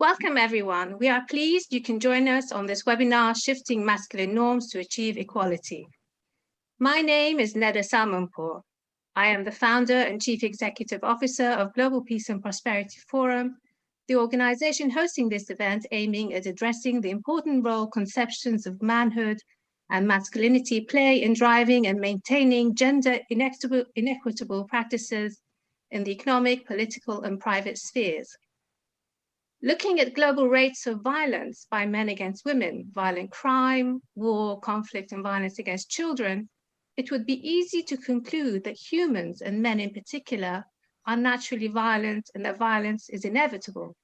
Welcome, everyone. We are pleased you can join us on this webinar, Shifting Masculine Norms to Achieve Equality. My name is Neda Salmanpour. I am the founder and Chief Executive Officer of Global Peace and Prosperity Forum, the organization hosting this event aiming at addressing the important role conceptions of manhood and masculinity play in driving and maintaining gender inequitable practices in the economic, political, and private spheres. Looking at global rates of violence by men against women, violent crime, war, conflict, and violence against children, it would be easy to conclude that humans, and men in particular, are naturally violent and that violence is inevitable.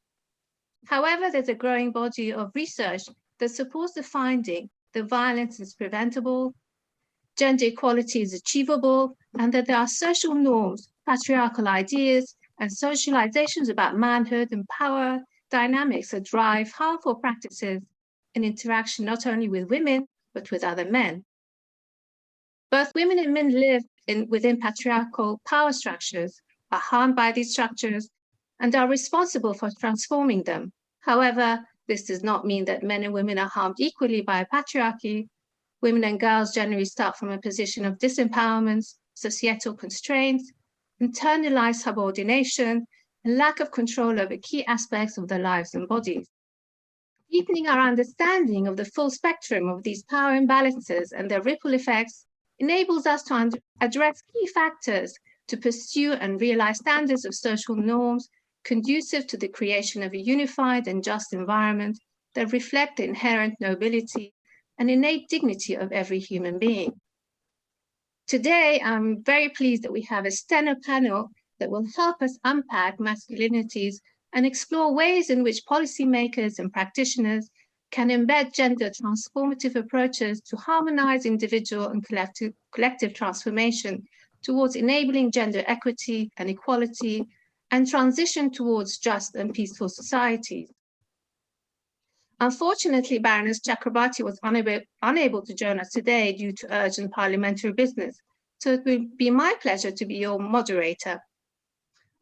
However, there's a growing body of research that supports the finding that violence is preventable, gender equality is achievable, and that there are social norms, patriarchal ideas, and socializations about manhood and power dynamics that drive harmful practices in interaction not only with women, but with other men. Both women and men live within patriarchal power structures, are harmed by these structures, and are responsible for transforming them. However, this does not mean that men and women are harmed equally by patriarchy. Women and girls generally start from a position of disempowerment, societal constraints, internalized subordination, and lack of control over key aspects of their lives and bodies. Deepening our understanding of the full spectrum of these power imbalances and their ripple effects enables us to address key factors to pursue and realize standards of social norms conducive to the creation of a unified and just environment that reflect the inherent nobility and innate dignity of every human being. Today, I'm very pleased that we have a stellar panel that will help us unpack masculinities and explore ways in which policymakers and practitioners can embed gender transformative approaches to harmonize individual and collective transformation towards enabling gender equity and equality and transition towards just and peaceful societies. Unfortunately, Baroness Chakrabarti was unable to join us today due to urgent parliamentary business, so it will be my pleasure to be your moderator.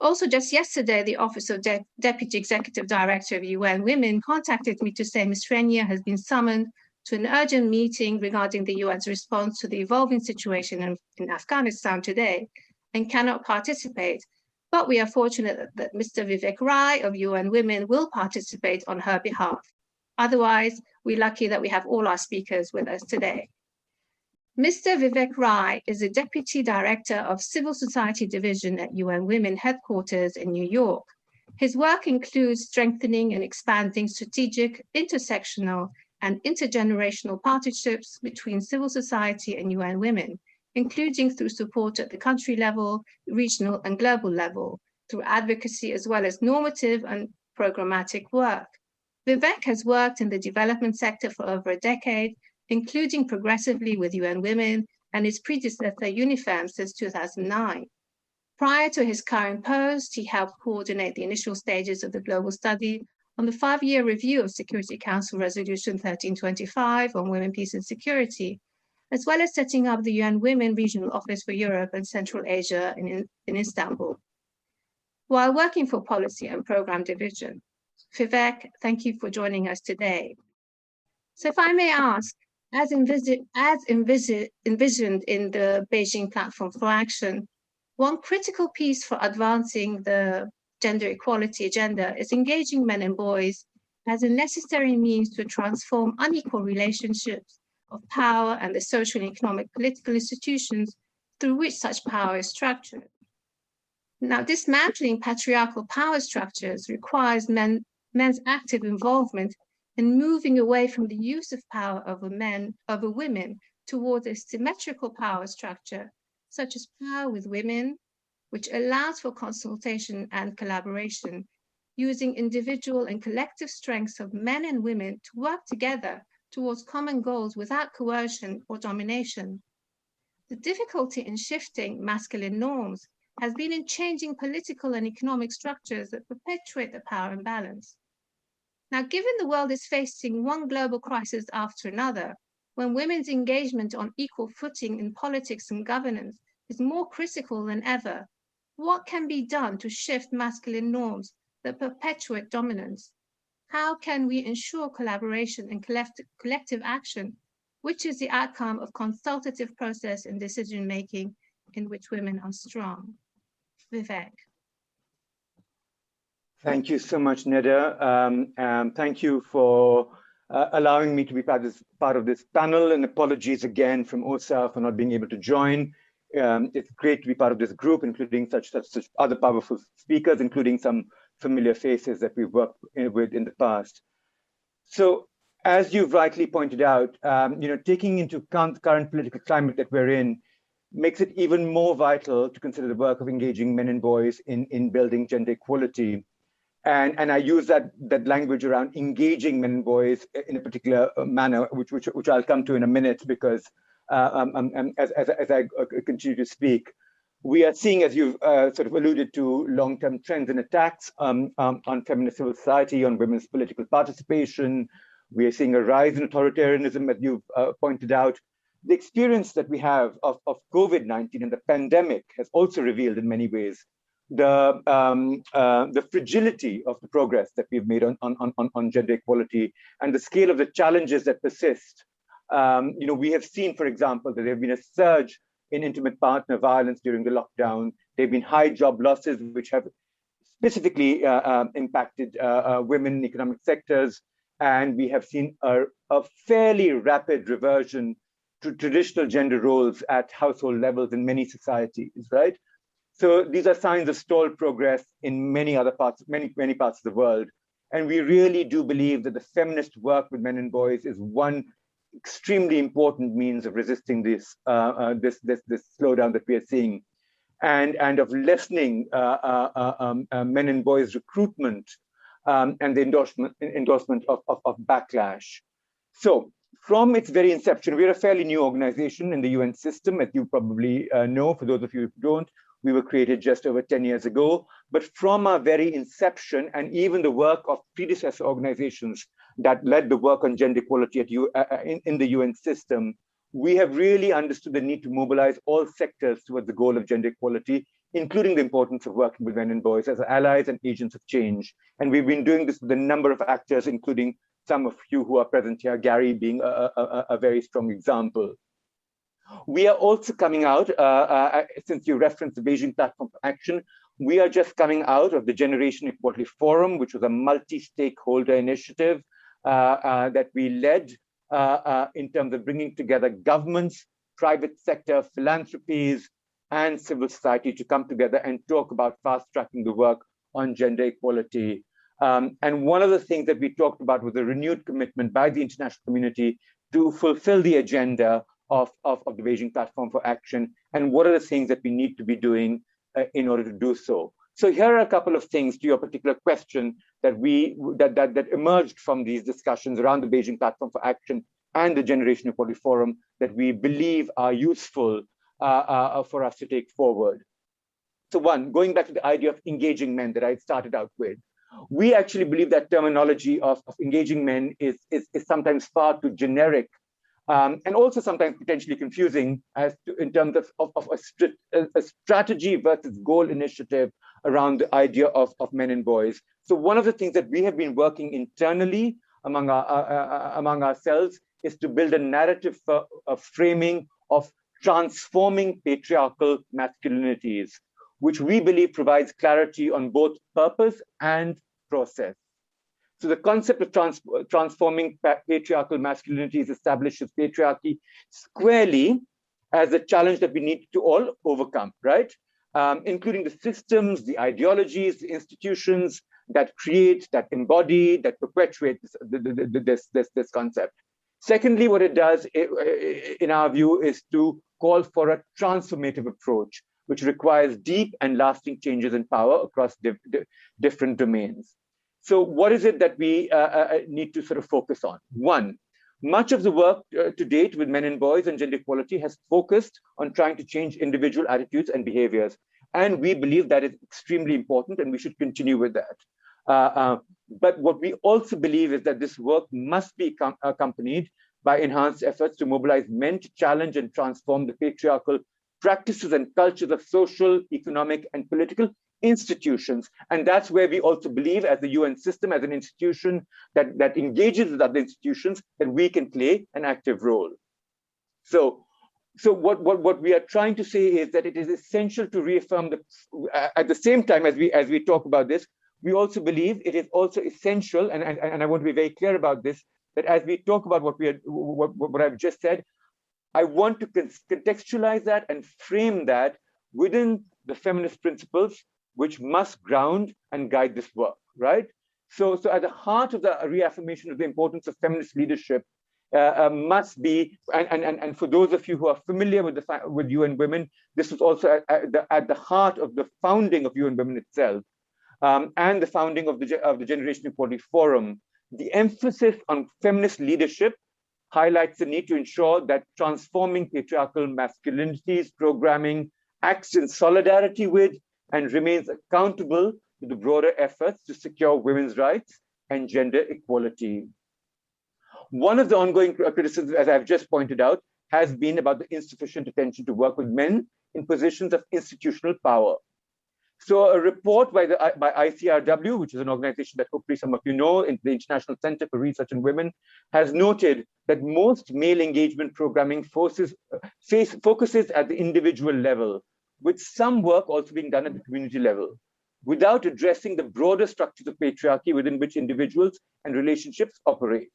Also, just yesterday, the Office of Deputy Executive Director of UN Women contacted me to say Ms. Renier has been summoned to an urgent meeting regarding the UN's response to the evolving situation in Afghanistan today and cannot participate. But we are fortunate that Mr. Vivek Rai of UN Women will participate on her behalf. Otherwise, we're lucky that we have all our speakers with us today. Mr. Vivek Rai is the Deputy Director of Civil Society Division at UN Women Headquarters in New York. His work includes strengthening and expanding strategic, intersectional, and intergenerational partnerships between civil society and UN Women, including through support at the country level, regional, and global level, through advocacy as well as normative and programmatic work. Vivek has worked in the development sector for over a decade, including progressively with UN Women and his predecessor UNIFEM since 2009. Prior to his current post, he helped coordinate the initial stages of the global study on the 5-year review of Security Council Resolution 1325 on women, peace, and security, as well as setting up the UN Women Regional Office for Europe and Central Asia in Istanbul. While working for Policy and Program Division, Vivek, thank you for joining us today. So if I may ask, as envisioned in the Beijing Platform for Action, one critical piece for advancing the gender equality agenda is engaging men and boys as a necessary means to transform unequal relationships of power and the social and economic political institutions through which such power is structured. Now, dismantling patriarchal power structures requires men's active involvement and moving away from the use of power over women towards a symmetrical power structure, such as power with women, which allows for consultation and collaboration, using individual and collective strengths of men and women to work together towards common goals without coercion or domination. The difficulty in shifting masculine norms has been in changing political and economic structures that perpetuate the power imbalance. Now, given the world is facing one global crisis after another, when women's engagement on equal footing in politics and governance is more critical than ever, what can be done to shift masculine norms that perpetuate dominance? How can we ensure collaboration and collective action, which is the outcome of consultative process and decision-making in which women are strong? Vivek. Thank you so much, Neda. Thank you for allowing me to be part of this panel, and apologies again from OSA for not being able to join. It's great to be part of this group, including such other powerful speakers, including some familiar faces that we've worked with in the past. So, as you've rightly pointed out, taking into account the current political climate that we're in makes it even more vital to consider the work of engaging men and boys in building gender equality. And I use that language around engaging men and boys in a particular manner, which I'll come to in a minute, because as I continue to speak, we are seeing, as you've sort of alluded to, long-term trends and attacks on feminist civil society, on women's political participation. We are seeing a rise in authoritarianism, as you've pointed out. The experience that we have of COVID-19 and the pandemic has also revealed in many ways the fragility of the progress that we've made on gender equality and the scale of the challenges that persist. We have seen, for example, that there have been a surge in intimate partner violence during the lockdown. There have been high job losses, which have specifically impacted women in economic sectors. And we have seen a fairly rapid reversion to traditional gender roles at household levels in many societies, right? So these are signs of stalled progress in many parts of the world. And we really do believe that the feminist work with men and boys is one extremely important means of resisting this slowdown that we are seeing, and of lessening men and boys recruitment and the endorsement of backlash. So from its very inception, we're a fairly new organization in the UN system, as you probably know, for those of you who don't. We were created just over 10 years ago, but from our very inception, and even the work of predecessor organizations that led the work on gender equality in the UN system, we have really understood the need to mobilize all sectors towards the goal of gender equality, including the importance of working with men and boys as allies and agents of change. And we've been doing this with a number of actors, including some of you who are present here, Gary being a very strong example. We are also coming out, since you referenced the Beijing Platform for Action, we are just coming out of the Generation Equality Forum, which was a multi-stakeholder initiative that we led in terms of bringing together governments, private sector, philanthropies, and civil society to come together and talk about fast-tracking the work on gender equality. And one of the things that we talked about was a renewed commitment by the international community to fulfill the agenda of the Beijing Platform for Action, and what are the things that we need to be doing in order to do so. So here are a couple of things to your particular question that emerged from these discussions around the Beijing Platform for Action and the Generation Equality Forum that we believe are useful for us to take forward. So one, going back to the idea of engaging men that I started out with, we actually believe that terminology of engaging men is sometimes far too generic, and also sometimes potentially confusing in terms of a strategy versus goal initiative around the idea of men and boys. So one of the things that we have been working internally among ourselves is to build a narrative for a framing of transforming patriarchal masculinities, which we believe provides clarity on both purpose and process. So the concept of transforming patriarchal masculinities establishes patriarchy squarely as a challenge that we need to all overcome, right? Including the systems, the ideologies, the institutions that create, that embody, that perpetuate this concept. Secondly, what it does, in our view, is to call for a transformative approach, which requires deep and lasting changes in power across different domains. So what is it that we need to sort of focus on? One, much of the work to date with men and boys and gender equality has focused on trying to change individual attitudes and behaviors. And we believe that is extremely important, and we should continue with that. But what we also believe is that this work must be accompanied by enhanced efforts to mobilize men to challenge and transform the patriarchal practices and cultures of social, economic, and political institutions. And that's where we also believe, as the UN system, as an institution that engages with other institutions, that we can play an active role. So what we are trying to say is that it is essential to reaffirm at the same time as we talk about this, we also believe it is also essential, and I want to be very clear about this, that as we talk about what I've just said, I want to contextualize that and frame that within the feminist principles, which must ground and guide this work, right? So at the heart of the reaffirmation of the importance of feminist leadership must be, and for those of you who are familiar with UN Women, this was also at the heart of the founding of UN Women itself, and the founding of the Generation Equality Forum. The emphasis on feminist leadership highlights the need to ensure that transforming patriarchal masculinities programming acts in solidarity with and remains accountable to the broader efforts to secure women's rights and gender equality. One of the ongoing criticisms, as I've just pointed out, has been about the insufficient attention to work with men in positions of institutional power. So a report by ICRW, which is an organization that hopefully some of you know, in the International Center for Research on Women, has noted that most male engagement programming focuses at the individual level, with some work also being done at the community level, without addressing the broader structures of patriarchy within which individuals and relationships operate.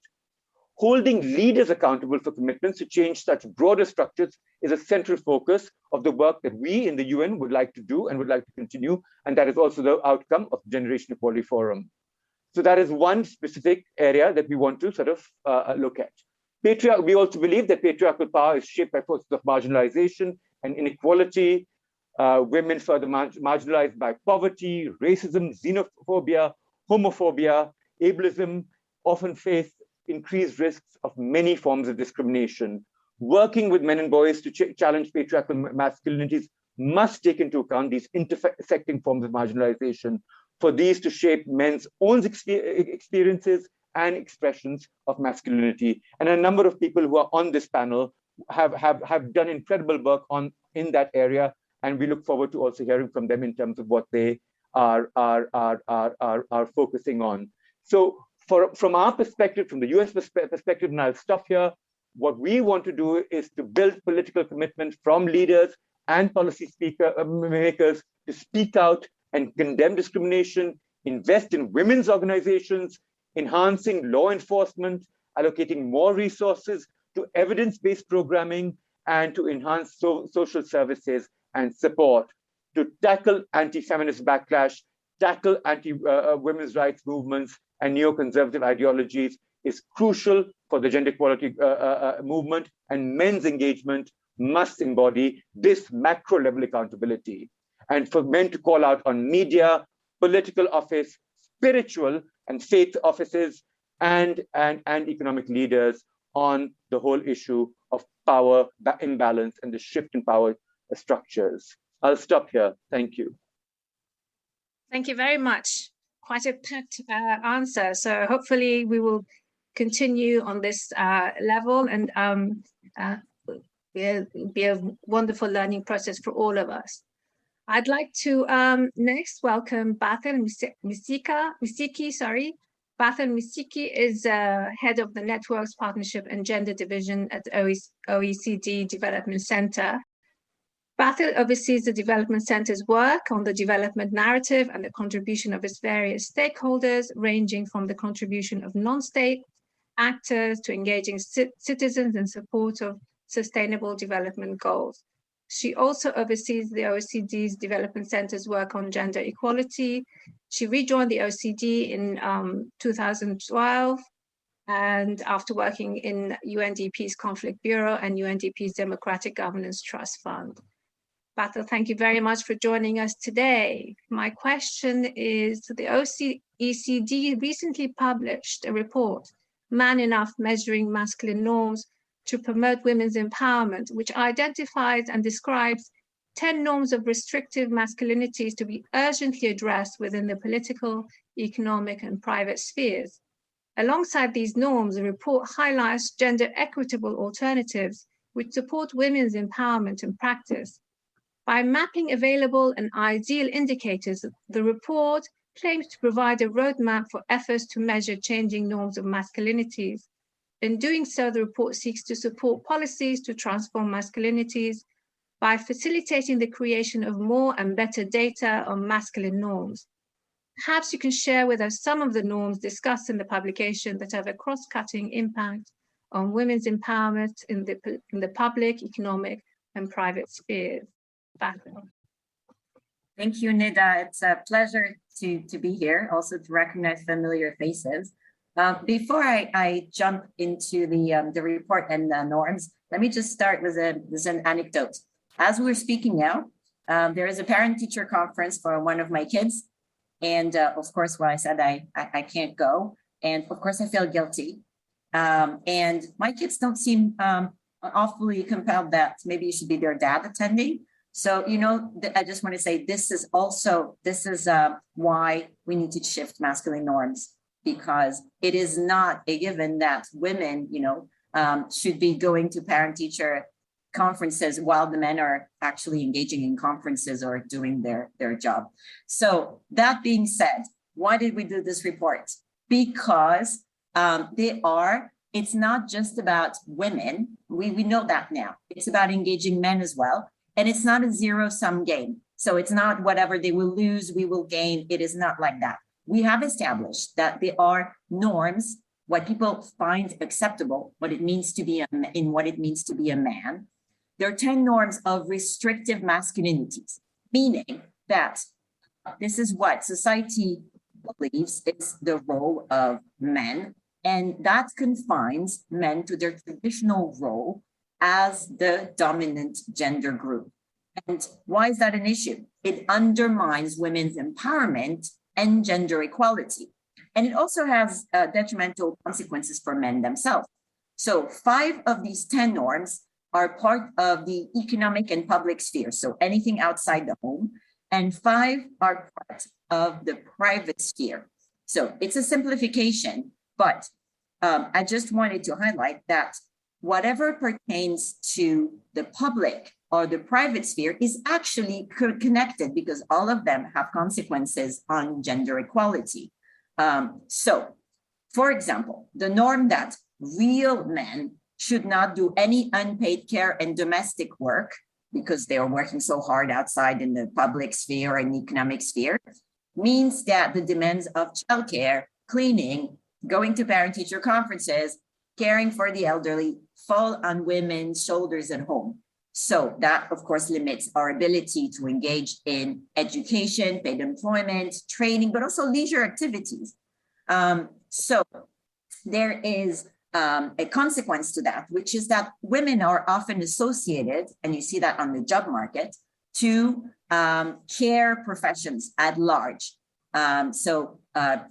Holding leaders accountable for commitments to change such broader structures is a central focus of the work that we in the UN would like to do and would like to continue, and that is also the outcome of the Generation Equality Forum. So that is one specific area that we want to sort of look at. We also believe that patriarchal power is shaped by forces of marginalization and inequality. Women further marginalized by poverty, racism, xenophobia, homophobia, ableism, often face increased risks of many forms of discrimination. Working with men and boys to challenge patriarchal masculinities must take into account these intersecting forms of marginalization, for these to shape men's own experiences and expressions of masculinity. And a number of people who are on this panel have done incredible work in that area, and we look forward to also hearing from them in terms of what they are focusing on. So from our perspective, from the US perspective, and I'll stop here, what we want to do is to build political commitment from leaders and policy makers to speak out and condemn discrimination, invest in women's organizations, enhancing law enforcement, allocating more resources to evidence-based programming, and to enhance social services and support, to tackle anti-feminist backlash, tackle anti-women's rights movements and neoconservative ideologies is crucial for the gender equality movement, and men's engagement must embody this macro level accountability. And for men to call out on media, political office, spiritual and faith offices, and economic leaders on the whole issue of power imbalance and the shift in power structures. I'll stop here. Thank you. Thank you very much. Quite a packed answer. So hopefully we will continue on this level, and be a wonderful learning process for all of us. I'd like to next welcome Bathel Misiki. Bathel Misiki is head of the Networks, Partnership and Gender Division at OECD Development Center. Bathel oversees the Development Center's work on the development narrative and the contribution of its various stakeholders, ranging from the contribution of non-state actors to engaging citizens in support of sustainable development goals. She also oversees the OECD's Development Center's work on gender equality. She rejoined the OECD in 2012, and after working in UNDP's Conflict Bureau and UNDP's Democratic Governance Trust Fund. Bathel, thank you very much for joining us today. My question is, the OECD recently published a report, Man Enough, Measuring Masculine Norms to Promote Women's Empowerment, which identifies and describes 10 norms of restrictive masculinities to be urgently addressed within the political, economic, and private spheres. Alongside these norms, the report highlights gender equitable alternatives which support women's empowerment in practice. By mapping available and ideal indicators, the report claims to provide a roadmap for efforts to measure changing norms of masculinities. In doing so, the report seeks to support policies to transform masculinities by facilitating the creation of more and better data on masculine norms. Perhaps you can share with us some of the norms discussed in the publication that have a cross-cutting impact on women's empowerment in the public, economic, and private spheres. Thank you, Nida. It's a pleasure to be here, also to recognize familiar faces. Before I jump into the report and the norms, let me just start with an anecdote. As we're speaking now, there is a parent-teacher conference for one of my kids. And of course, I said I can't go. And of course, I feel guilty. And my kids don't seem awfully compelled that maybe you should be their dad attending. So, I just want to say this is why we need to shift masculine norms, because it is not a given that women, should be going to parent-teacher conferences while the men are actually engaging in conferences or doing their job. So that being said, why did we do this report? Because it's not just about women. We know that now. It's about engaging men as well. And it's not a zero-sum game. So it's not whatever they will lose, we will gain. It is not like that. We have established that there are norms, what people find acceptable, what it means to be a man. There are 10 norms of restrictive masculinities, meaning that this is what society believes is the role of men, and that confines men to their traditional role as the dominant gender group. And why is that an issue? It undermines women's empowerment and gender equality. And it also has detrimental consequences for men themselves. So 5 of these 10 norms are part of the economic and public sphere, so anything outside the home, and 5 are part of the private sphere. So it's a simplification, but I just wanted to highlight that whatever pertains to the public or the private sphere is actually connected, because all of them have consequences on gender equality. So, for example, the norm that real men should not do any unpaid care and domestic work because they are working so hard outside in the public sphere and economic sphere means that the demands of childcare, cleaning, going to parent-teacher conferences, caring for the elderly fall on women's shoulders at home. So that, of course, limits our ability to engage in education, paid employment, training, but also leisure activities. So there is a consequence to that, which is that women are often associated, and you see that on the job market, to care professions at large. So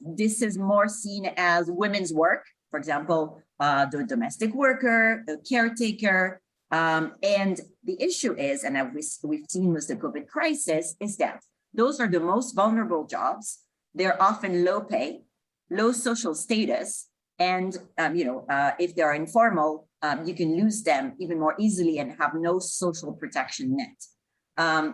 this is more seen as women's work, for example, the domestic worker, the caretaker. And the issue is, and we've seen with the COVID crisis, is that those are the most vulnerable jobs. They're often low pay, low social status, and if they are informal, you can lose them even more easily and have no social protection net.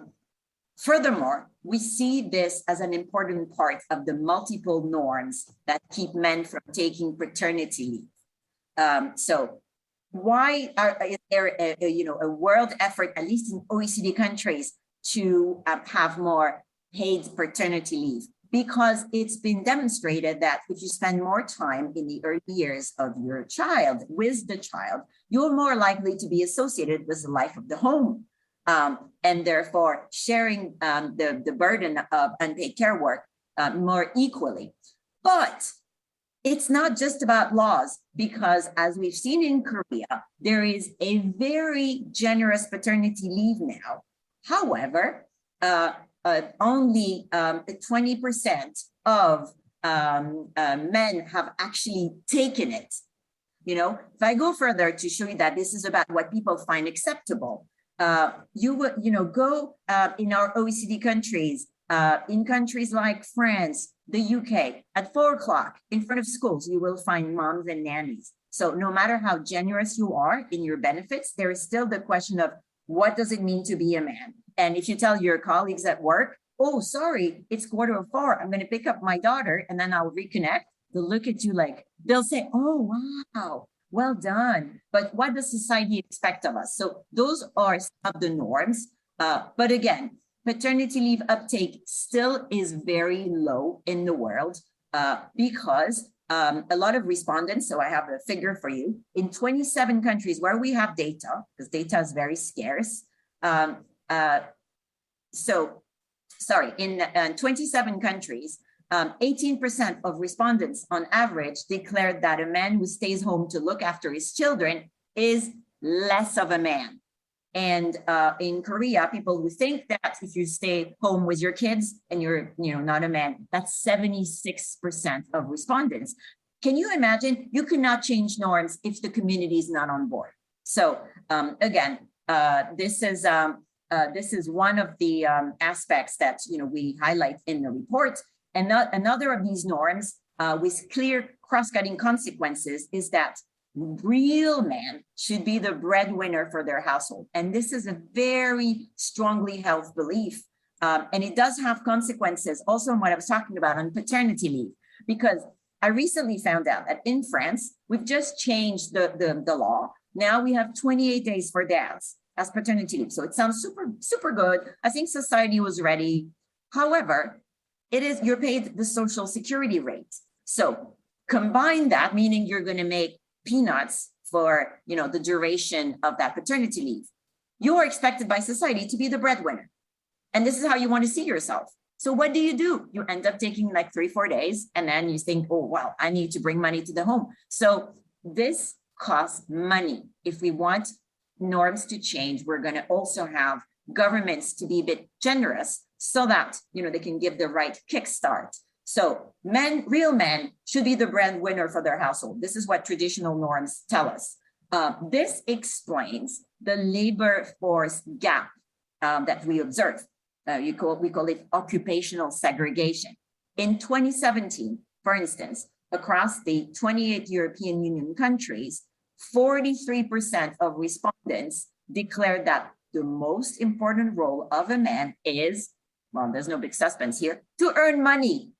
Furthermore, we see this as an important part of the multiple norms that keep men from taking paternity leave. So why is there a world effort, at least in OECD countries, to have more paid paternity leave? Because it's been demonstrated that if you spend more time in the early years of your child with the child, you're more likely to be associated with the life of the home. And therefore sharing the burden of unpaid care work more equally. But it's not just about laws, because as we've seen in Korea, there is a very generous paternity leave now. However, only 20% of men have actually taken it. If I go further to show you that this is about what people find acceptable, you would, go in our OECD countries, in countries like France, the UK, at 4 o'clock in front of schools, you will find moms and nannies. So no matter how generous you are in your benefits, there is still the question of what does it mean to be a man? And if you tell your colleagues at work, oh, sorry, it's 3:45, I'm going to pick up my daughter and then I'll reconnect, they'll look at you like, they'll say, oh, wow, well done. But what does society expect of us? So those are some of the norms. But again, paternity leave uptake still is very low in the world because a lot of respondents, so I have a figure for you, in 27 countries where we have data, because data is very scarce. In 27 countries, 18% of respondents on average declared that a man who stays home to look after his children is less of a man. And in Korea, people who think that if you stay home with your kids and you're not a man, that's 76% of respondents. Can you imagine? You cannot change norms if the community is not on board. So again, this is one of the aspects that we highlight in the report. And another of these norms with clear cross-cutting consequences is that real men should be the breadwinner for their household. And this is a very strongly held belief. And it does have consequences also on what I was talking about on paternity leave, because I recently found out that in France, we've just changed the law. Now we have 28 days for dads as paternity leave. So it sounds super, super good. I think society was ready. However, you're paid the social security rate. So combine that, meaning you're going to make peanuts for the duration of that paternity leave. You are expected by society to be the breadwinner. And this is how you want to see yourself. So what do? You end up taking like 3-4 days, and then you think, oh, well, I need to bring money to the home. So this costs money. If we want norms to change, we're going to also have governments to be a bit generous so that they can give the right kickstart. So real men should be the breadwinner for their household. This is what traditional norms tell us. This explains the labor force gap that we observe. We call it occupational segregation. In 2017, for instance, across the 28 European Union countries, 43% of respondents declared that the most important role of a man is, well, there's no big suspense here, to earn money.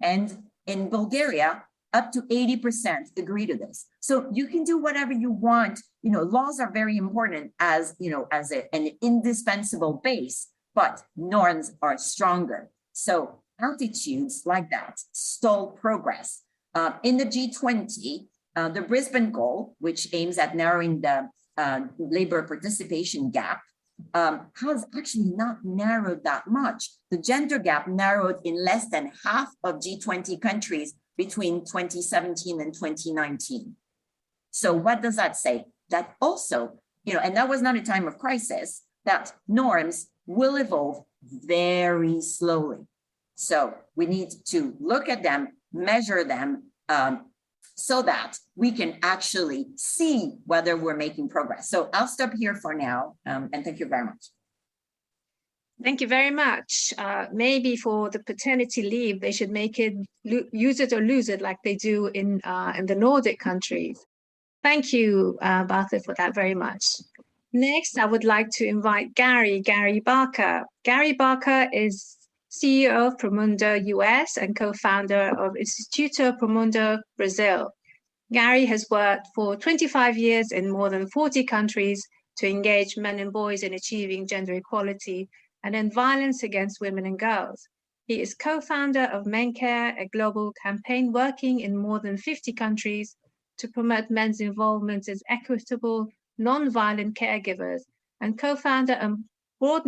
And in Bulgaria, up to 80% agree to this. So you can do whatever you want. Laws are very important as an indispensable base, but norms are stronger. So attitudes like that stall progress. In the G20, the Brisbane goal, which aims at narrowing the labor participation gap, has actually not narrowed that much. The gender gap narrowed in less than half of G20 countries between 2017 and 2019. So what does that say? That also, and that was not a time of crisis, that norms will evolve very slowly. So we need to look at them, measure them, so that we can actually see whether we're making progress. So I'll stop here for now, and thank you very much. Thank you very much. Maybe for the paternity leave, they should make it use it or lose it like they do in the Nordic countries. Thank you, Bartha, for that very much. Next, I would like to invite Gary Barker. Gary Barker is CEO of Promundo US and co-founder of Instituto Promundo Brazil. Gary has worked for 25 years in more than 40 countries to engage men and boys in achieving gender equality and end violence against women and girls. He is co-founder of MenCare, a global campaign working in more than 50 countries to promote men's involvement as equitable, non-violent caregivers, and co-founder and board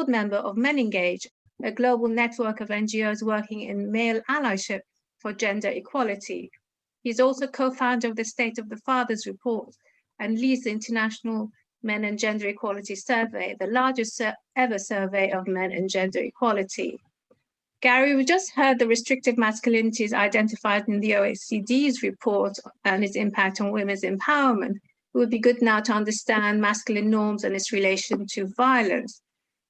member of Men Engage, a global network of NGOs working in male allyship for gender equality. He's also co-founder of the State of the Fathers report and leads the International Men and Gender Equality Survey, the largest ever survey of men and gender equality. Gary, we just heard the restrictive masculinities identified in the OECD's report and its impact on women's empowerment. It would be good now to understand masculine norms and its relation to violence.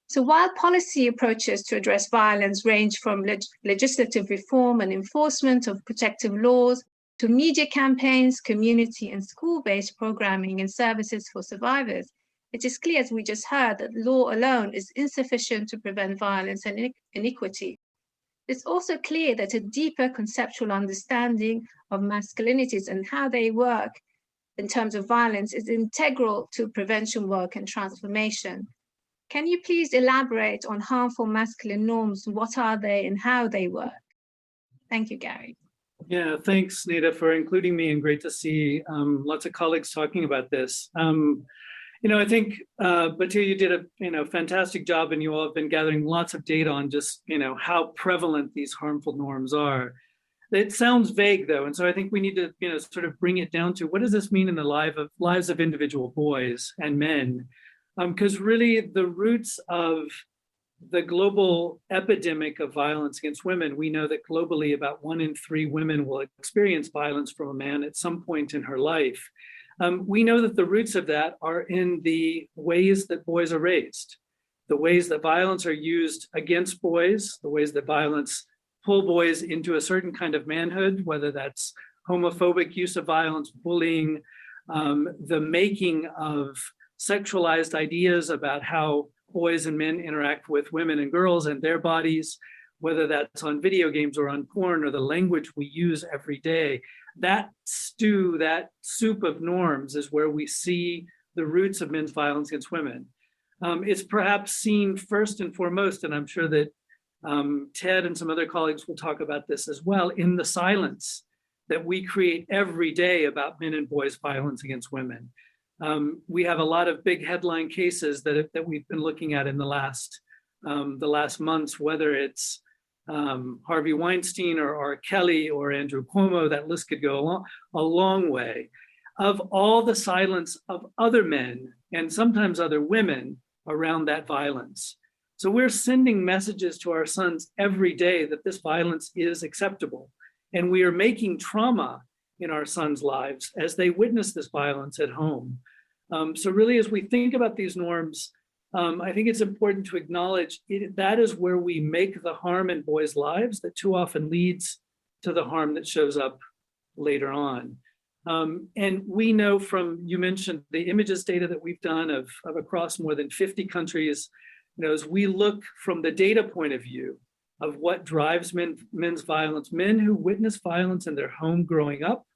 So while policy approaches to address violence range from legislative reform and enforcement of protective laws to media campaigns, community and school-based programming and services for survivors, It is clear, as we just heard, that law alone is insufficient to prevent violence and inequity. It's also clear that a deeper conceptual understanding of masculinities and how they work in terms of violence is integral to prevention work and transformation. Can you please elaborate on harmful masculine norms? What are they and how they work? Thank you, Gary. Yeah, thanks, Nida, for including me, and great to see lots of colleagues talking about this. I think, Batil, you did a fantastic job, and you all have been gathering lots of data on just, how prevalent these harmful norms are. It sounds vague, though, and so I think we need to, sort of bring it down to what does this mean in the lives of individual boys and men? Because really, the roots of the global epidemic of violence against women, we know that globally about 1 in 3 women will experience violence from a man at some point in her life. We know that the roots of that are in the ways that boys are raised, the ways that violence are used against boys, the ways that violence pull boys into a certain kind of manhood, whether that's homophobic use of violence, bullying, the making of sexualized ideas about how boys and men interact with women and girls and their bodies, whether that's on video games or on porn or the language we use every day. That stew, that soup of norms is where we see the roots of men's violence against women. It's perhaps seen first and foremost, and I'm sure that Ted and some other colleagues will talk about this as well, in the silence that we create every day about men and boys' violence against women. We have a lot of big headline cases that we've been looking at in the last months, whether it's Harvey Weinstein or R. Kelly or Andrew Cuomo. That list could go a long way, of all the silence of other men and sometimes other women around that violence. So we're sending messages to our sons every day that this violence is acceptable, and we are making trauma in our sons' lives as they witness this violence at home. So really, as we think about these norms, I think it's important to acknowledge that is where we make the harm in boys' lives that too often leads to the harm that shows up later on. And we know from, you mentioned the images data that we've done of across more than 50 countries, as we look from the data point of view of what drives men's violence, men who witness violence in their home growing up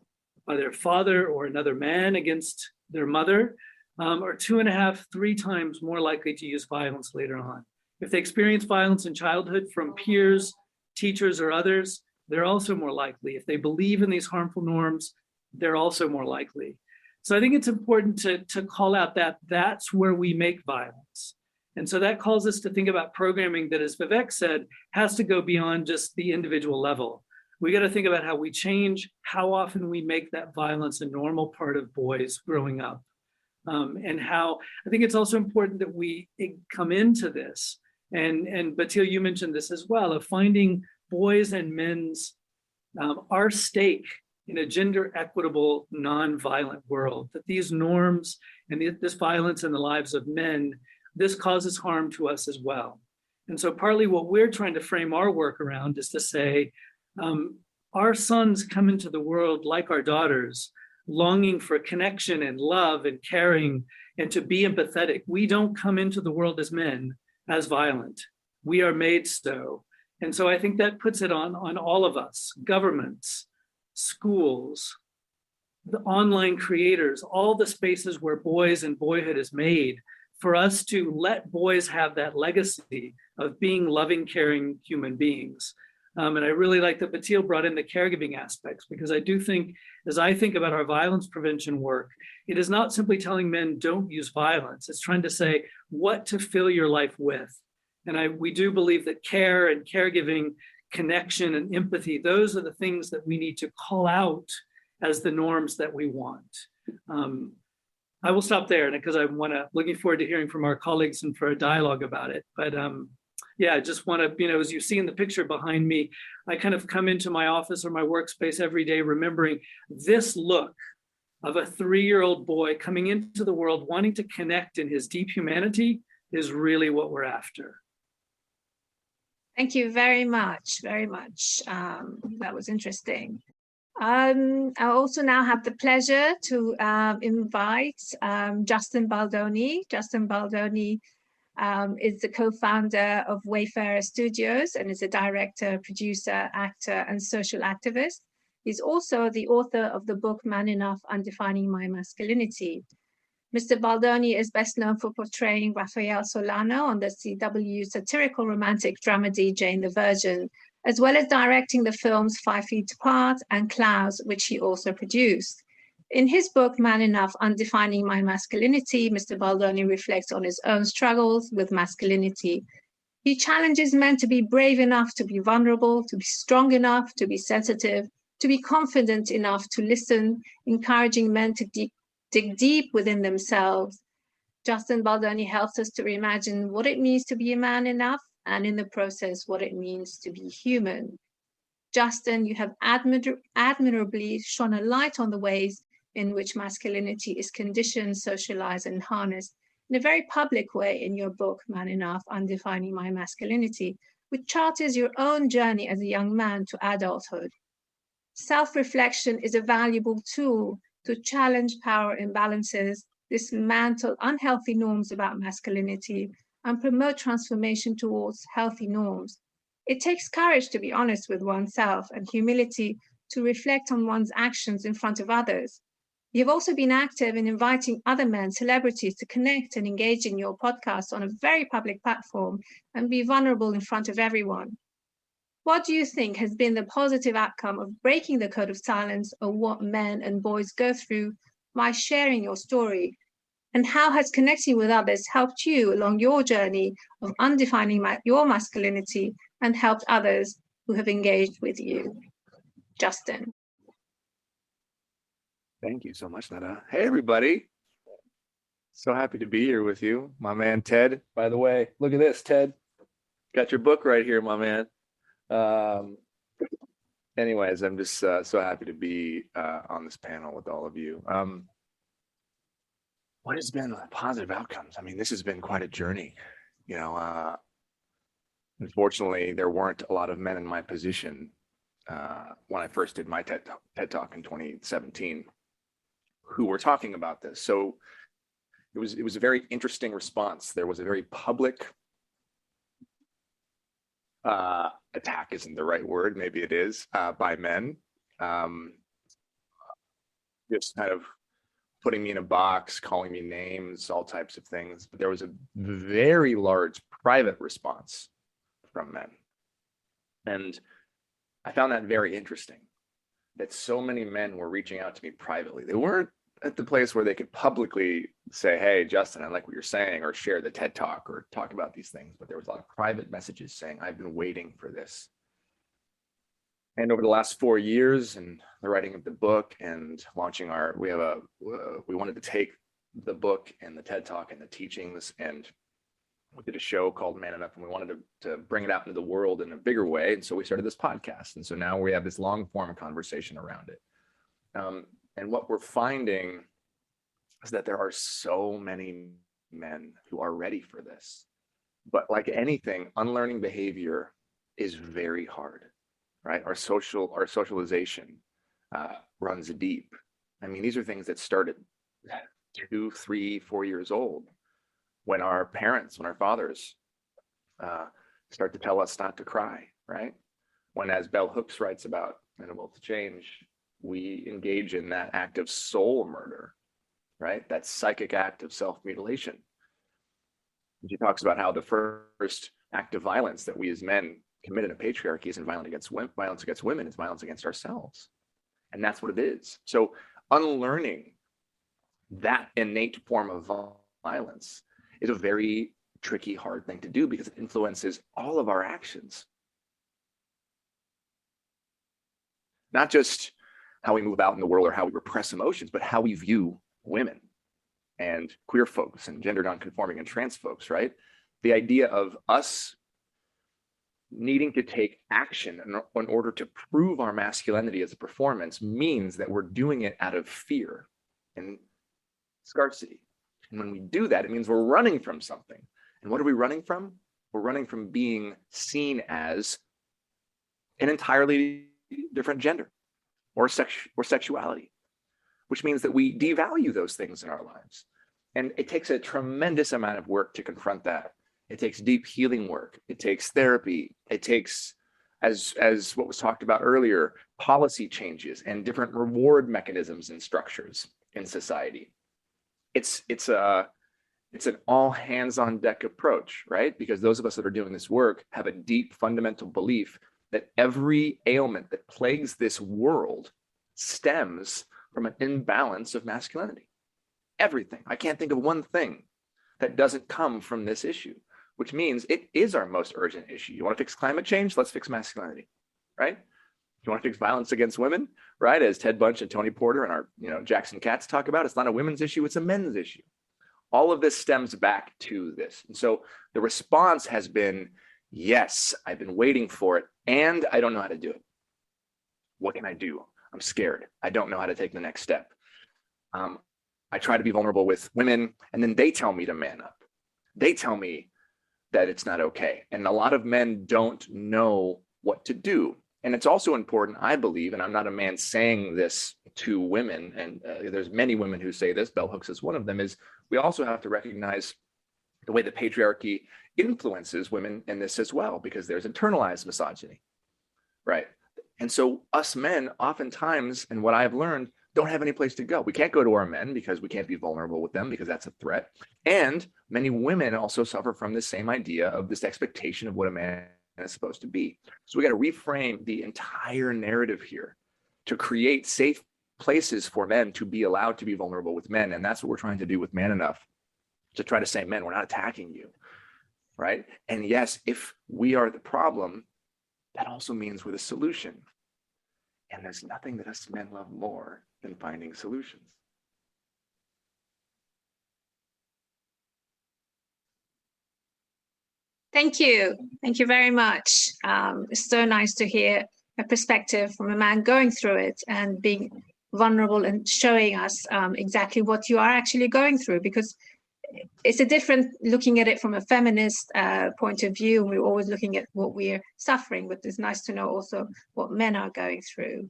by their father or another man against their mother, are 2.5, 3 times more likely to use violence later on. If they experience violence in childhood from peers, teachers, or others, they're also more likely. If they believe in these harmful norms, they're also more likely. So I think it's important to call out that that's where we make violence. And so that calls us to think about programming that, as Vivek said, has to go beyond just the individual level. We got to think about how we change how often we make that violence a normal part of boys growing up. And how I think it's also important that we come into this. And Batil, you mentioned this as well, of finding boys and men's our stake in a gender equitable, non-violent world, that these norms and this violence in the lives of men, this causes harm to us as well. And so partly what we're trying to frame our work around is to say, our sons come into the world like our daughters, longing for connection and love and caring and to be empathetic. We don't come into the world as men as violent. We are made so. And so I think that puts it on all of us, governments, schools, the online creators, all the spaces where boys and boyhood is made, for us to let boys have that legacy of being loving, caring human beings. And I really like that Batil brought in the caregiving aspects, because I do think, as I think about our violence prevention work, it is not simply telling men don't use violence. It's trying to say what to fill your life with. And we do believe that care and caregiving, connection and empathy, those are the things that we need to call out as the norms that we want. I will stop there because looking forward to hearing from our colleagues and for a dialogue about it. But yeah, I just want to, as you see in the picture behind me, I kind of come into my office or my workspace every day remembering this look of a 3-year-old boy coming into the world wanting to connect in his deep humanity is really what we're after. Thank you very much, very much. That was interesting. I also now have the pleasure to invite Justin Baldoni. Justin Baldoni is the co-founder of Wayfarer Studios and is a director, producer, actor, and social activist. He's also the author of the book Man Enough, Undefining My Masculinity. Mr. Baldoni is best known for portraying Rafael Solano on the CW satirical romantic dramedy Jane the Virgin, as well as directing the films 5 Feet Apart and Clouds, which he also produced. In his book, Man Enough, Undefining My Masculinity, Mr. Baldoni reflects on his own struggles with masculinity. He challenges men to be brave enough to be vulnerable, to be strong enough to be sensitive, to be confident enough to listen, encouraging men to dig deep within themselves. Justin Baldoni helps us to reimagine what it means to be a man enough, and in the process, what it means to be human. Justin, you have admirably shone a light on the ways in which masculinity is conditioned, socialized, and harnessed in a very public way in your book, Man Enough, Undefining My Masculinity, which charts your own journey as a young man to adulthood. Self-reflection is a valuable tool to challenge power imbalances, dismantle unhealthy norms about masculinity, and promote transformation towards healthy norms. It takes courage to be honest with oneself and humility to reflect on one's actions in front of others. You've also been active in inviting other men, celebrities, to connect and engage in your podcast on a very public platform and be vulnerable in front of everyone. What do you think has been the positive outcome of breaking the code of silence of what men and boys go through by sharing your story? And how has connecting with others helped you along your journey of undefining your masculinity and helped others who have engaged with you? Justin. Thank you so much, Nada. Hey, everybody. So happy to be here with you. My man, Ted. By the way, look at this, Ted. Got your book right here, my man. Anyways, I'm just so happy to be on this panel with all of you. What has been the positive outcomes? I mean, this has been quite a journey. You know, unfortunately, there weren't a lot of men in my position when I first did my TED Talk in 2017 who were talking about this. So it was a very interesting response. There was a very public attack isn't the right word, maybe it is, by men. Just kind of putting me in a box, calling me names, all types of things. But there was a very large private response from men. And I found that very interesting, that so many men were reaching out to me privately. They weren't at the place where they could publicly say, hey, Justin, I like what you're saying, or share the TED Talk or talk about these things. But there was a lot of private messages saying, I've been waiting for this. And over the last 4 years and the writing of the book and launching we wanted to take the book and the TED Talk and the teachings, and we did a show called Man Enough, and we wanted to bring it out into the world in a bigger way. And so we started this podcast. And so now we have this long form conversation around it. And what we're finding is that there are so many men who are ready for this. But like anything, unlearning behavior is very hard, right? Our socialization runs deep. I mean, these are things that started 2, 3, 4 years old when our fathers start to tell us not to cry, right? When, as Bell Hooks writes about in A Will to Change, we engage in that act of soul murder, right? That psychic act of self-mutilation. She talks about how the first act of violence that we as men commit in a patriarchy isn't violence against women, it's violence against ourselves. And that's what it is. So unlearning that innate form of violence is a very tricky, hard thing to do because it influences all of our actions. Not just how we move out in the world or how we repress emotions, but how we view women and queer folks and gender nonconforming and trans folks, right? The idea of us needing to take action in order to prove our masculinity as a performance means that we're doing it out of fear and scarcity. And when we do that, it means we're running from something. And what are we running from? We're running from being seen as an entirely different gender. or sexuality, which means that we devalue those things in our lives. And it takes a tremendous amount of work to confront that. It takes deep healing work. It takes therapy. It takes, as what was talked about earlier, policy changes and different reward mechanisms and structures in society. It's an all hands on deck approach, right? Because those of us that are doing this work have a deep fundamental belief that every ailment that plagues this world stems from an imbalance of masculinity. Everything. I can't think of one thing that doesn't come from this issue, which means it is our most urgent issue. You want to fix climate change? Let's fix masculinity, right? You want to fix violence against women, right? As Ted Bunch and Tony Porter and our Jackson Katz talk about, it's not a women's issue, it's a men's issue. All of this stems back to this. And so the response has been, yes, I've been waiting for it, and I don't know how to do it. What can I do? I'm scared. I don't know how to take the next step. I try to be vulnerable with women, and then they tell me to man up. They tell me that it's not okay. And a lot of men don't know what to do. And it's also important, I believe, and I'm not a man saying this to women, and there's many women who say this, bell hooks is one of them, is we also have to recognize the way the patriarchy influences women in this as well, because there's internalized misogyny, right? And so us men oftentimes, and what I've learned, don't have any place to go. We can't go to our men because we can't be vulnerable with them because that's a threat. And many women also suffer from the same idea of this expectation of what a man is supposed to be. So we got to reframe the entire narrative here to create safe places for men to be allowed to be vulnerable with men. And that's what we're trying to do with Man Enough, to try to say, men, we're not attacking you, right? And yes, if we are the problem, that also means we're the solution. And there's nothing that us men love more than finding solutions. Thank you. Thank you very much. It's so nice to hear a perspective from a man going through it and being vulnerable and showing us exactly what you are actually going through, because it's a different looking at it from a feminist point of view. We're always looking at what we're suffering, but it's nice to know also what men are going through.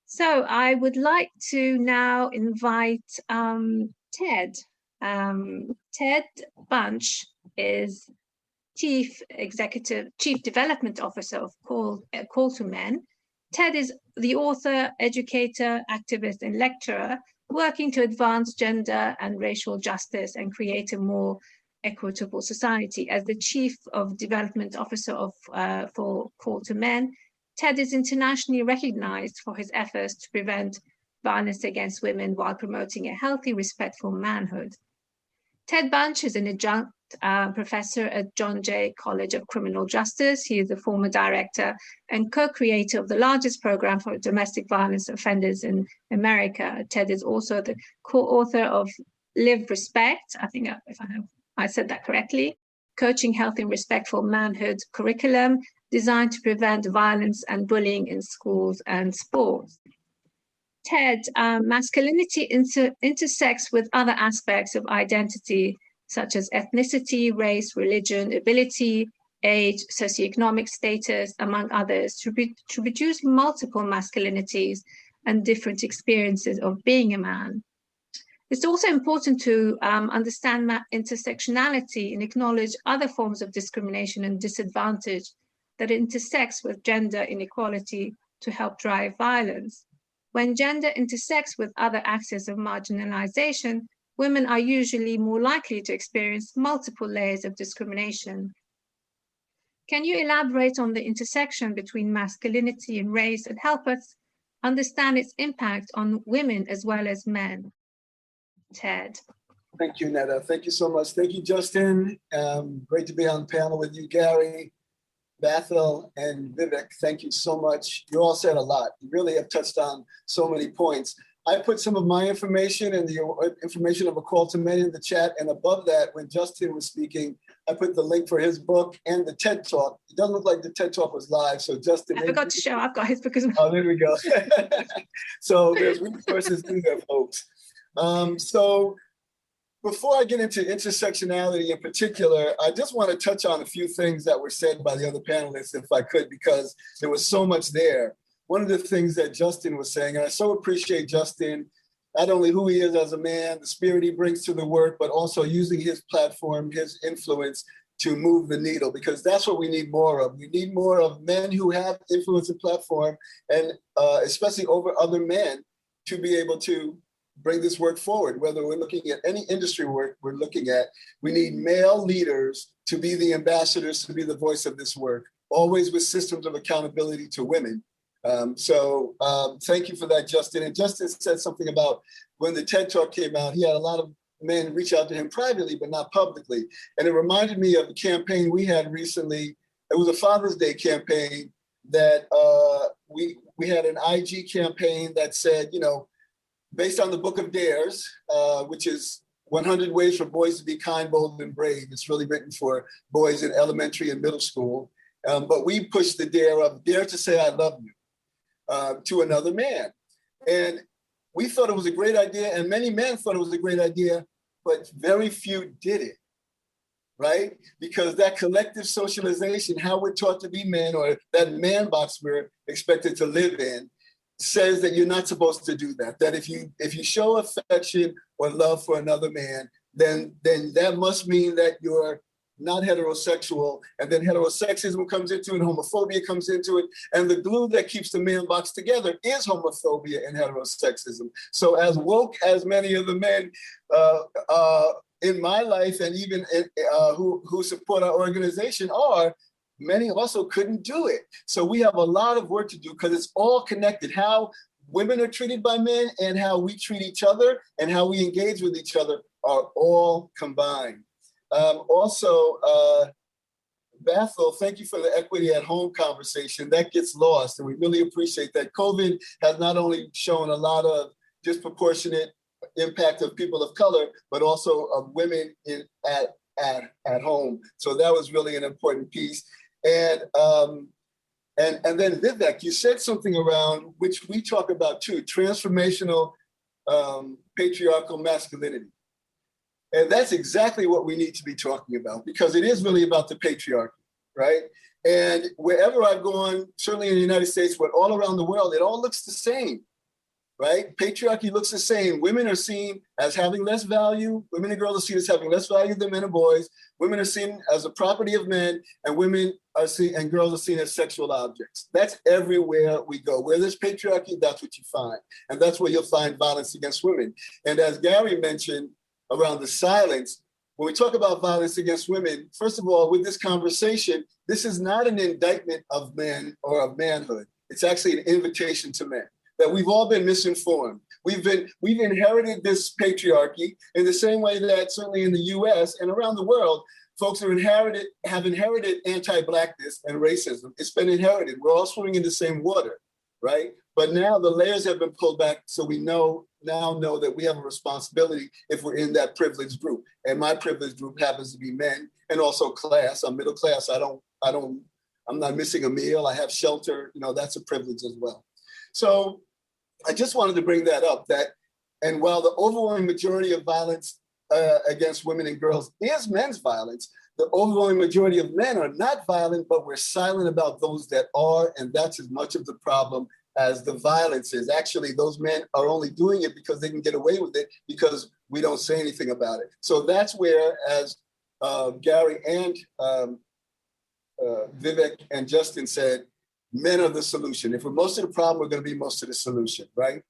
So I would like to now invite Ted. Ted Bunch is Chief Development Officer of Call to Men. Ted is the author, educator, activist, and lecturer working to advance gender and racial justice and create a more equitable society. As the Chief of Development Officer for Call to Men, Ted is internationally recognized for his efforts to prevent violence against women while promoting a healthy, respectful manhood. Ted Bunch is an adjunct professor at John Jay College of Criminal Justice. He is the former director and co-creator of the largest program for domestic violence offenders in America. Ted is also the co-author of Live Respect, I think if I said that correctly, Coaching Healthy and Respectful Manhood curriculum designed to prevent violence and bullying in schools and sports. Ted, masculinity intersects with other aspects of identity, such as ethnicity, race, religion, ability, age, socioeconomic status, among others, to produce multiple masculinities and different experiences of being a man. It's also important to understand intersectionality and acknowledge other forms of discrimination and disadvantage that intersects with gender inequality to help drive violence. When gender intersects with other axes of marginalization, women are usually more likely to experience multiple layers of discrimination. Can you elaborate on the intersection between masculinity and race and help us understand its impact on women as well as men? Ted. Thank you, Netta. Thank you so much. Thank you, Justin. Great to be on the panel with you, Gary, Bathil, and Vivek. Thank you so much. You all said a lot. You really have touched on so many points. I put some of my information and the information of A Call to Men in the chat. And above that, when Justin was speaking, I put the link for his book and the TED Talk. It doesn't look like the TED Talk was live. So Justin— I forgot to show, I've got his book as well. Oh, there we go. So there's resources in there, folks. So before I get into intersectionality in particular, I just want to touch on a few things that were said by the other panelists, if I could, because there was so much there. one of the things that Justin was saying, and I so appreciate Justin, not only who he is as a man, the spirit he brings to the work, but also using his platform, his influence to move the needle, because that's what we need more of. We need more of men who have influence and platform, and especially over other men, to be able to bring this work forward. Whether we're looking at any industry work we're looking at, we need male leaders to be the ambassadors, to be the voice of this work, always with systems of accountability to women. So thank you for that, Justin. And Justin said something about when the TED Talk came out, he had a lot of men reach out to him privately, but not publicly. And it reminded me of a campaign we had recently. It was a Father's Day campaign that we had an IG campaign that said, you know, based on the Book of Dares, which is 100 Ways for Boys to be Kind, Bold, and Brave. It's really written for boys in elementary and middle school. But we pushed the dare of dare to say I love you to another man. And we thought it was a great idea, and many men thought it was a great idea, but very few did it, right? Because that collective socialization, how we're taught to be men, or that man box we're expected to live in, says that you're not supposed to do that. That if you show affection or love for another man, then that must mean that you're not heterosexual, and then heterosexism comes into it, homophobia comes into it, and the glue that keeps the man box together is homophobia and heterosexism. So as woke as many of the men in my life, and even who support our organization are, many also couldn't do it. So we have a lot of work to do, because it's all connected. How women are treated by men and how we treat each other and how we engage with each other are all combined. Also, Bethel, thank you for the equity at home conversation. That gets lost, and we really appreciate that. COVID has not only shown a lot of disproportionate impact of people of color, but also of women at home. So that was really an important piece. And then Vivek, you said something around which we talk about too, transformational patriarchal masculinity. And that's exactly what we need to be talking about, because it is really about the patriarchy, right? And wherever I've gone, certainly in the United States, but all around the world, it all looks the same, right? Patriarchy looks the same. Women are seen as having less value. Women and girls are seen as having less value than men and boys. Women are seen as a property of men, and women are seen, and girls are seen as sexual objects. That's everywhere we go. Where there's patriarchy, that's what you find. And that's where you'll find violence against women. And as Gary mentioned, around the silence, when we talk about violence against women, first of all, with this conversation, this is not an indictment of men or of manhood. It's actually an invitation to men, that we've all been misinformed. We've inherited this patriarchy in the same way that certainly in the US and around the world, folks have inherited anti-Blackness and racism. It's been inherited. We're all swimming in the same water, right? But now the layers have been pulled back, so we now know that we have a responsibility if we're in that privileged group. And my privileged group happens to be men, and also class. I'm middle class. I'm not missing a meal. I have shelter. You know, that's a privilege as well. So I just wanted to bring that up. And while the overwhelming majority of violence against women and girls is men's violence, the overwhelming majority of men are not violent, but we're silent about those that are, and that's as much of the problem as the violence is. Actually, those men are only doing it because they can get away with it, because we don't say anything about it. So that's where, as Gary and Vivek and Justin said, men are the solution. If we're most of the problem, we're going to be most of the solution, right?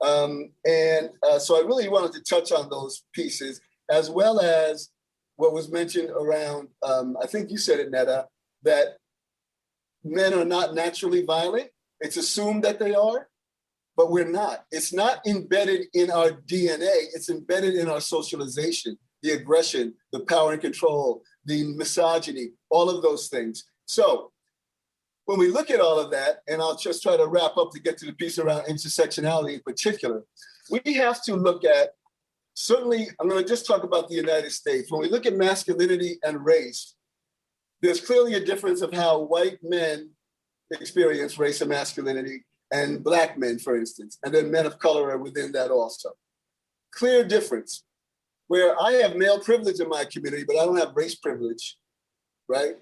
So I really wanted to touch on those pieces, as well as what was mentioned around, I think you said it, Netta, that men are not naturally violent. It's assumed that they are, but we're not. It's not embedded in our DNA. It's embedded in our socialization, the aggression, the power and control, the misogyny, all of those things. So when we look at all of that, and I'll just try to wrap up to get to the piece around intersectionality in particular, we have to look at, certainly, I'm going to just talk about the United States. When we look at masculinity and race, there's clearly a difference of how white men experience race and masculinity, and Black men, for instance, and then men of color are within that also. Clear difference, where I have male privilege in my community, but I don't have race privilege, right?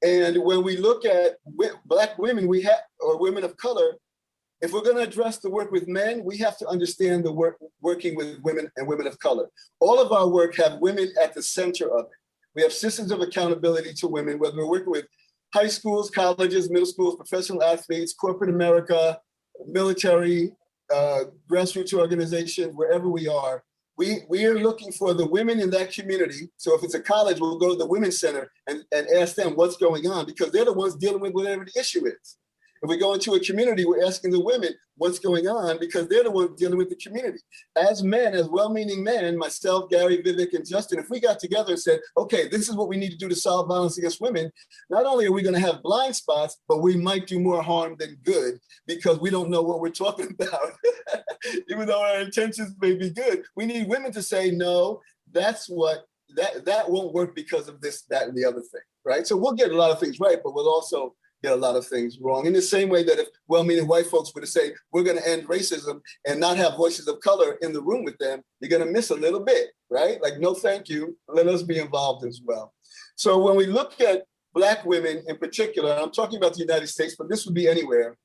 And when we look at Black women, or women of color, if we're going to address the work with men, we have to understand the working with women and women of color. All of our work have women at the center of it. We have systems of accountability to women, whether we're working with high schools, colleges, middle schools, professional athletes, corporate America, military, grassroots organizations, wherever we are. We are looking for the women in that community. So if it's a college, we'll go to the Women's Center and ask them what's going on, because they're the ones dealing with whatever the issue is. If we go into a community, we're asking the women what's going on, because they're the ones dealing with the community. As men, as well-meaning men, myself, Gary, Vivek, and Justin, if we got together and said, okay, this is what we need to do to solve violence against women, not only are we going to have blind spots, but we might do more harm than good, because we don't know what we're talking about. Even though our intentions may be good, we need women to say, no, that won't work because of this, that, and the other thing, right? So we'll get a lot of things right, but we'll also get a lot of things wrong. In the same way that if well-meaning white folks were to say, we're going to end racism and not have voices of color in the room with them, you're going to miss a little bit, right? Like, no, thank you. Let us be involved as well. So when we look at Black women in particular, I'm talking about the United States, but this would be anywhere.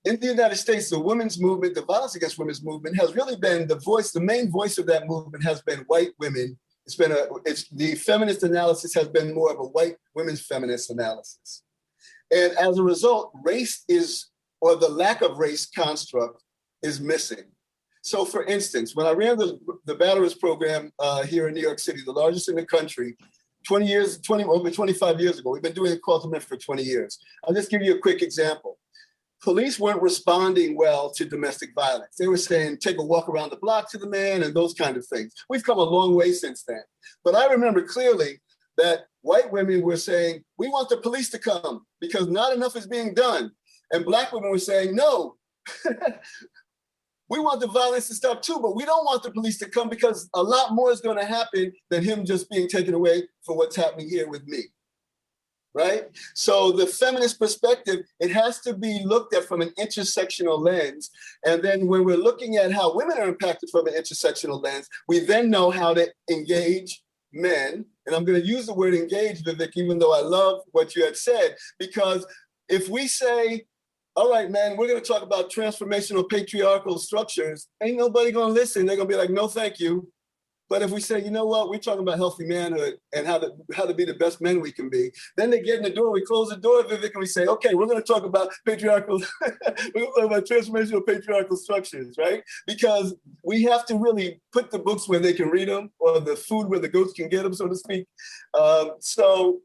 In the United States, the women's movement, the violence against women's movement, has really been the main voice of that movement has been white women. The feminist analysis has been more of a white women's feminist analysis. And as a result, race or the lack of race construct is missing. So for instance, when I ran the Battlers program here in New York City, the largest in the country, over 25 years ago, we've been doing call to men for 20 years. I'll just give you a quick example. Police weren't responding well to domestic violence. They were saying, take a walk around the block to the man and those kind of things. We've come a long way since then. But I remember clearly that white women were saying, we want the police to come because not enough is being done. And Black women were saying, no, we want the violence to stop too, but we don't want the police to come because a lot more is going to happen than him just being taken away for what's happening here with me. Right? So the feminist perspective, it has to be looked at from an intersectional lens. And then when we're looking at how women are impacted from an intersectional lens, we then know how to engage men. And I'm going to use the word engage, Vivek, even though I love what you had said, because if we say, all right, man, we're going to talk about transformational patriarchal structures, ain't nobody going to listen. They're going to be like, no, thank you. But if we say, you know what, we're talking about healthy manhood and how to be the best men we can be, then they get in the door, we close the door, Vivek, and we say, okay, we're going to talk about patriarchal, we're going to talk about transformational patriarchal structures, right? Because we have to really put the books where they can read them, or the food where the goats can get them, so to speak. So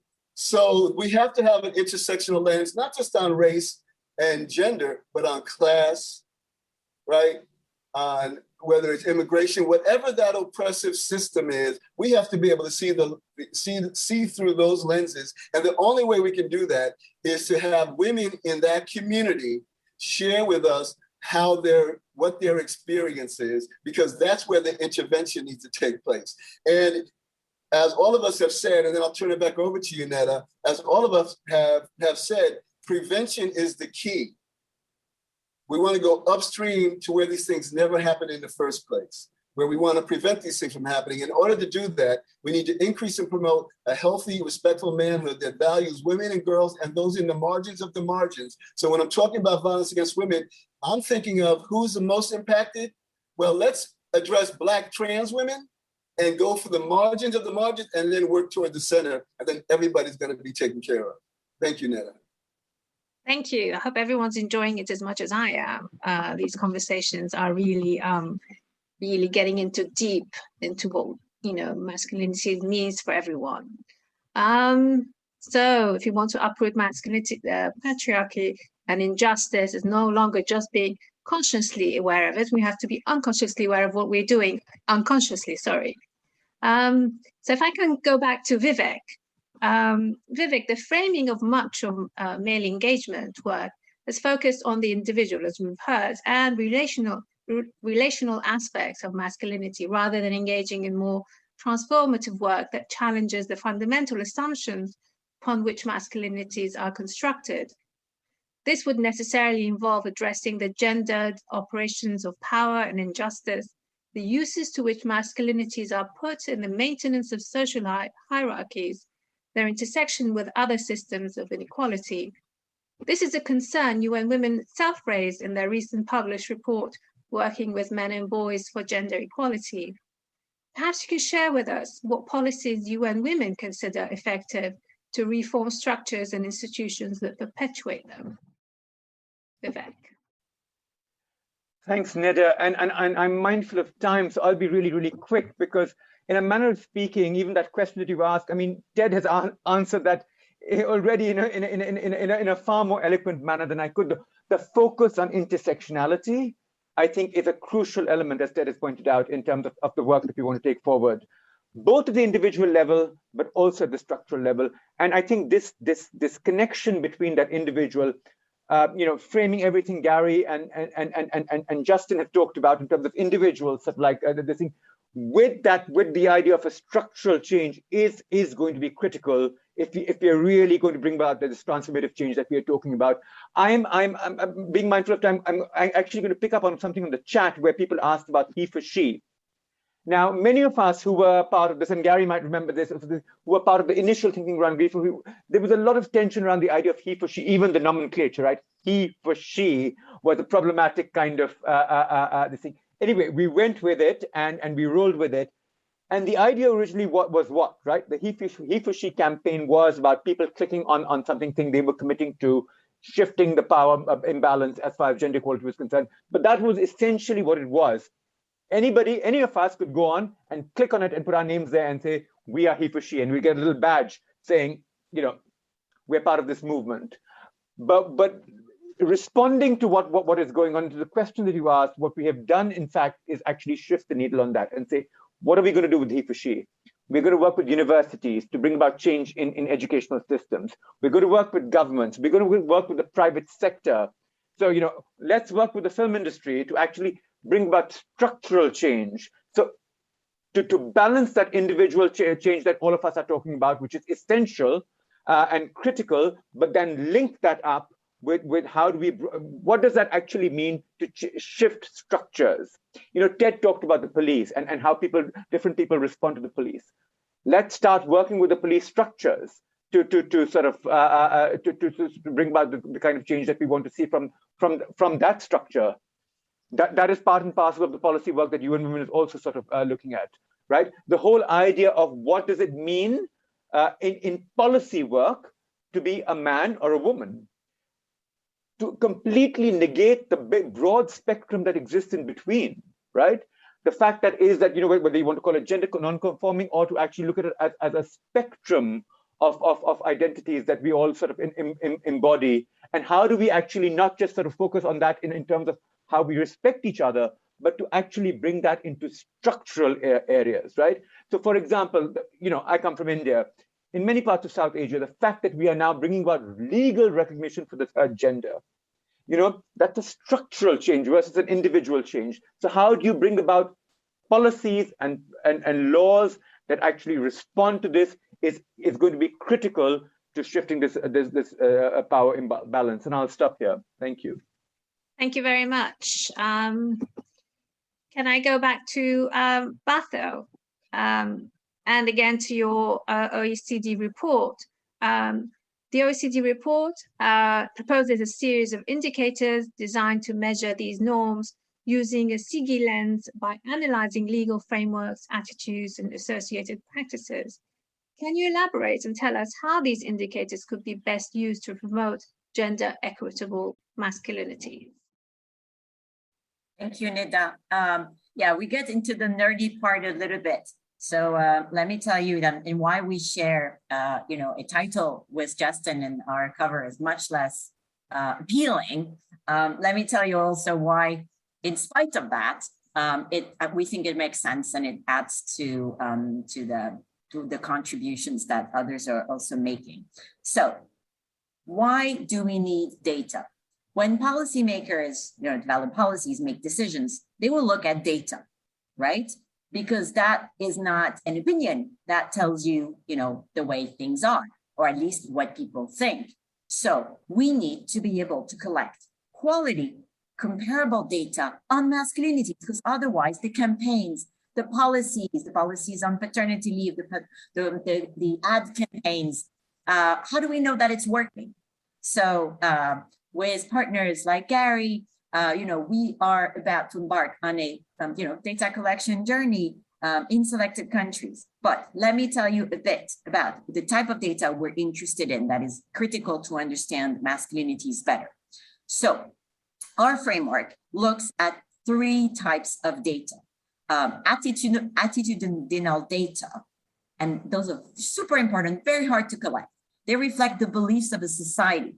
we have to have an intersectional lens, not just on race and gender, but on class, right? On whether it's immigration, whatever that oppressive system is, we have to be able to see through those lenses. And the only way we can do that is to have women in that community share with us what their experience is, because that's where the intervention needs to take place. And as all of us have said, and then I'll turn it back over to you, Netta, as all of us have said, prevention is the key. We want to go upstream to where these things never happened in the first place, where we want to prevent these things from happening. In order to do that, we need to increase and promote a healthy, respectful manhood that values women and girls and those in the margins of the margins. So when I'm talking about violence against women, I'm thinking of who's the most impacted. Well, let's address Black trans women and go for the margins of the margins and then work toward the center. And then everybody's going to be taken care of. Thank you, Netta. Thank you. I hope everyone's enjoying it as much as I am. These conversations are really, really getting into what, masculinity means for everyone. So if you want to uproot masculinity, patriarchy and injustice is no longer just being consciously aware of it. We have to be unconsciously aware of what we're doing, unconsciously, sorry. So if I can go back to Vivek, Vivek, the framing of much of male engagement work is focused on the individual, as we've heard, and relational aspects of masculinity, rather than engaging in more transformative work that challenges the fundamental assumptions upon which masculinities are constructed. This would necessarily involve addressing the gendered operations of power and injustice, the uses to which masculinities are put in the maintenance of social hierarchies, their intersection with other systems of inequality. This is a concern UN Women self-raised in their recent published report, Working with Men and Boys for Gender Equality. Perhaps you can share with us what policies UN Women consider effective to reform structures and institutions that perpetuate them. Vivek. Thanks, Nida. And I'm mindful of time, so I'll be really, really quick, because in a manner of speaking, even that question that you asked, I mean, Ted has answered that already in a far more eloquent manner than I could. The focus on intersectionality, I think, is a crucial element, as Ted has pointed out, in terms of the work that we want to take forward, both at the individual level, but also at the structural level. And I think this connection between that individual, framing everything Gary and Justin have talked about in terms of individuals, sort of like this thing, with the idea of a structural change is going to be critical if we are really going to bring about this transformative change that we are talking about. I'm being mindful of time. I'm actually going to pick up on something in the chat where people asked about he for she. Now, many of us who were part of this, and Gary might remember this, who were part of the initial thinking around grief, there was a lot of tension around the idea of he for she, even the nomenclature, right? He for she was a problematic kind of this thing. Anyway, we went with it and we rolled with it. And the idea originally was what, right? The he for she campaign was about people clicking on something they were committing to, shifting the power imbalance as far as gender equality was concerned. But that was essentially what it was. Any of us could go on and click on it and put our names there and say, we are he for she, and we get a little badge saying, we're part of this movement. But responding to what is going on, to the question that you asked, what we have done, in fact, is actually shift the needle on that and say, what are we going to do with he for she? We're going to work with universities to bring about change in educational systems. We're going to work with governments. We're going to work with the private sector. So, let's work with the film industry to actually bring about structural change. So to balance that individual change that all of us are talking about, which is essential and critical, but then link that up with what does that actually mean to shift structures? Ted talked about the police and how different people respond to the police. Let's start working with the police structures to sort of to bring about the kind of change that we want to see from that structure. That is part and parcel of the policy work that UN Women is also sort of looking at, right? The whole idea of what does it mean in policy work to be a man or a woman, to completely negate the big, broad spectrum that exists in between, right? The fact that whether you want to call it gender non-conforming or to actually look at it as a spectrum of identities that we all sort of embody, and how do we actually not just sort of focus on that in terms of how we respect each other, but to actually bring that into structural areas, right? So, for example, I come from India. In many parts of South Asia, the fact that we are now bringing about legal recognition for the third gender, that's a structural change versus an individual change. So how do you bring about policies and laws that actually respond to this is going to be critical to shifting this power imbalance. And I'll stop here. Thank you. Thank you very much. Can I go back to Batho? And again to your OECD report. The OECD report proposes a series of indicators designed to measure these norms using a SIGI lens by analyzing legal frameworks, attitudes, and associated practices. Can you elaborate and tell us how these indicators could be best used to promote gender equitable masculinity? Thank you, Nida. Yeah, we get into the nerdy part a little bit. So let me tell you that and why we share, a title with Justin and our cover is much less appealing. Let me tell you also why, in spite of that, we think it makes sense and it adds to the contributions that others are also making. So why do we need data? When policymakers, develop policies, make decisions, they will look at data, right? Because that is not an opinion. That tells you, the way things are, or at least what people think. So we need to be able to collect quality, comparable data on masculinity, because otherwise the campaigns, the policies on paternity leave, the ad campaigns. How do we know that it's working? So with partners like Gary, we are about to embark on a data collection journey in selected countries. But let me tell you a bit about the type of data we're interested in that is critical to understand masculinities better. So our framework looks at 3 types of data. Attitudinal data, and those are super important, very hard to collect. They reflect the beliefs of a society.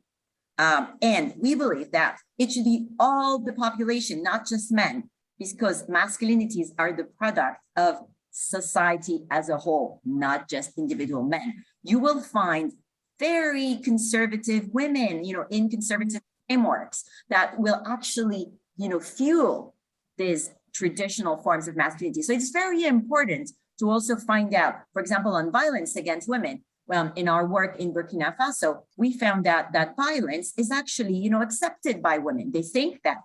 And we believe that it should be all the population, not just men, because masculinities are the product of society as a whole, not just individual men. You will find very conservative women, in conservative frameworks that will actually, fuel these traditional forms of masculinity. So it's very important to also find out, for example, on violence against women. In our work in Burkina Faso, we found out that violence is actually, accepted by women. They think that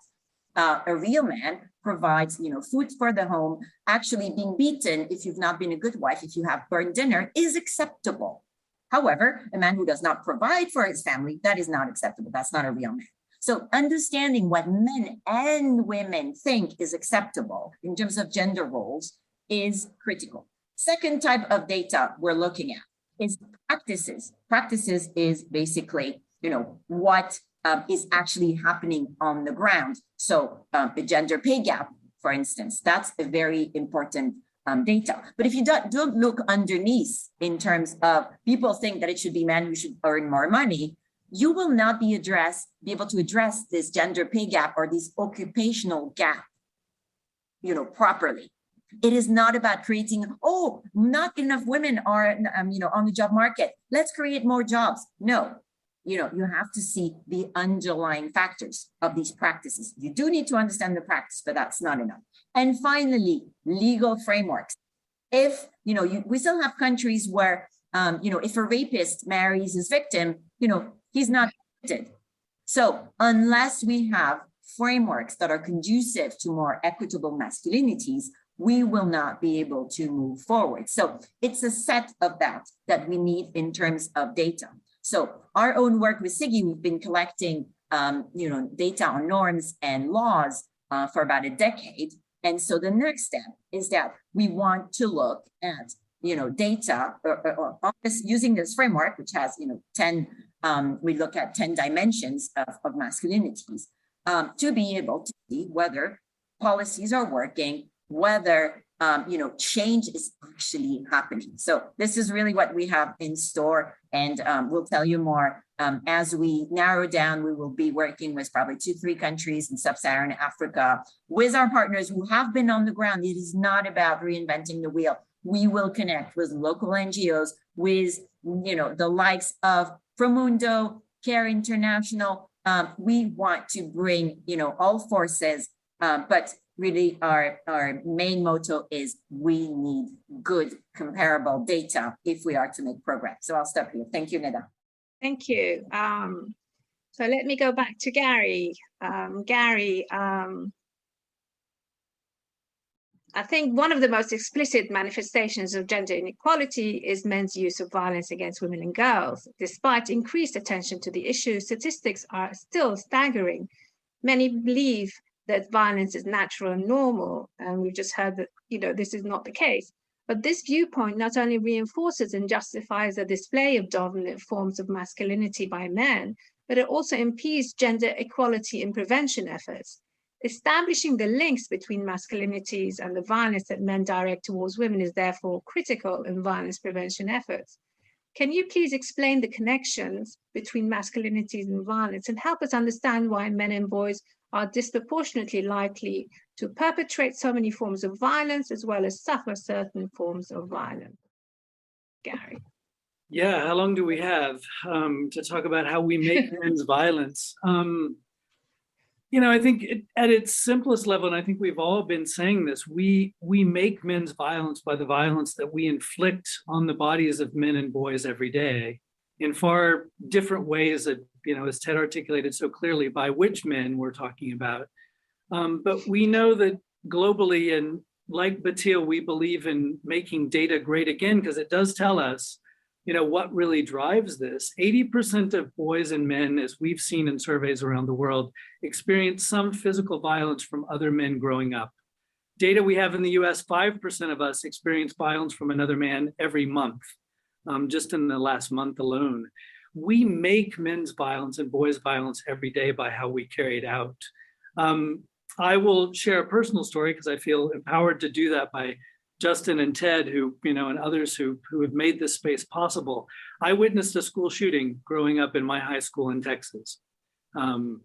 a real man provides, food for the home. Actually being beaten, if you've not been a good wife, if you have burned dinner, is acceptable. However, a man who does not provide for his family, that is not acceptable. That's not a real man. So understanding what men and women think is acceptable in terms of gender roles is critical. Second type of data we're looking at is practices. Practices is basically, what is actually happening on the ground. So the gender pay gap, for instance, that's a very important data. But if you don't look underneath in terms of people think that it should be men who should earn more money, you will not be able to address this gender pay gap or this occupational gap, properly. It is not about creating, not enough women are, on the job market. Let's create more jobs. No, you have to see the underlying factors of these practices. You do need to understand the practice, but that's not enough. And finally, legal frameworks. If, we still have countries where, if a rapist marries his victim, he's not convicted. So unless we have frameworks that are conducive to more equitable masculinities, we will not be able to move forward. So it's a set of that we need in terms of data. So our own work with SIGI, we've been collecting, data on norms and laws for about a decade. And so the next step is that we want to look at, data or using this framework, which has, 10, we look at 10 dimensions of masculinities to be able to see whether policies are working, whether change is actually happening. So this is really what we have in store, and we'll tell you more as we narrow down. We will be working with probably 2-3 countries in sub-Saharan Africa with our partners who have been on the ground. It is not about reinventing the wheel. We will connect with local NGOs, with the likes of Promundo, Care International. We want to bring all forces, but really our main motto is we need good comparable data if we are to make progress. So I'll stop here. Thank you, Neda. Thank you. So let me go back to Gary. Gary, I think one of the most explicit manifestations of gender inequality is men's use of violence against women and girls. Despite increased attention to the issue, statistics are still staggering. Many believe that violence is natural and normal, and we've just heard that this is not the case. But this viewpoint not only reinforces and justifies the display of dominant forms of masculinity by men, but it also impedes gender equality in prevention efforts. Establishing the links between masculinities and the violence that men direct towards women is therefore critical in violence prevention efforts. Can you please explain the connections between masculinities and violence and help us understand why men and boys are disproportionately likely to perpetrate so many forms of violence as well as suffer certain forms of violence? Gary. Yeah, how long do we have to talk about how we make men's violence? I think at its simplest level, and I think we've all been saying this, we make men's violence by the violence that we inflict on the bodies of men and boys every day in far different ways that, as Ted articulated so clearly, by which men we're talking about. But we know that globally, and like Batil, we believe in making data great again, because it does tell us, what really drives this. 80% of boys and men, as we've seen in surveys around the world, experience some physical violence from other men growing up. Data we have in the US, 5% of us experience violence from another man every month, just in the last month alone. We make men's violence and boys' violence every day by how we carry it out. I will share a personal story because I feel empowered to do that by Justin and Ted, who, and others who have made this space possible. I witnessed a school shooting growing up in my high school in Texas. An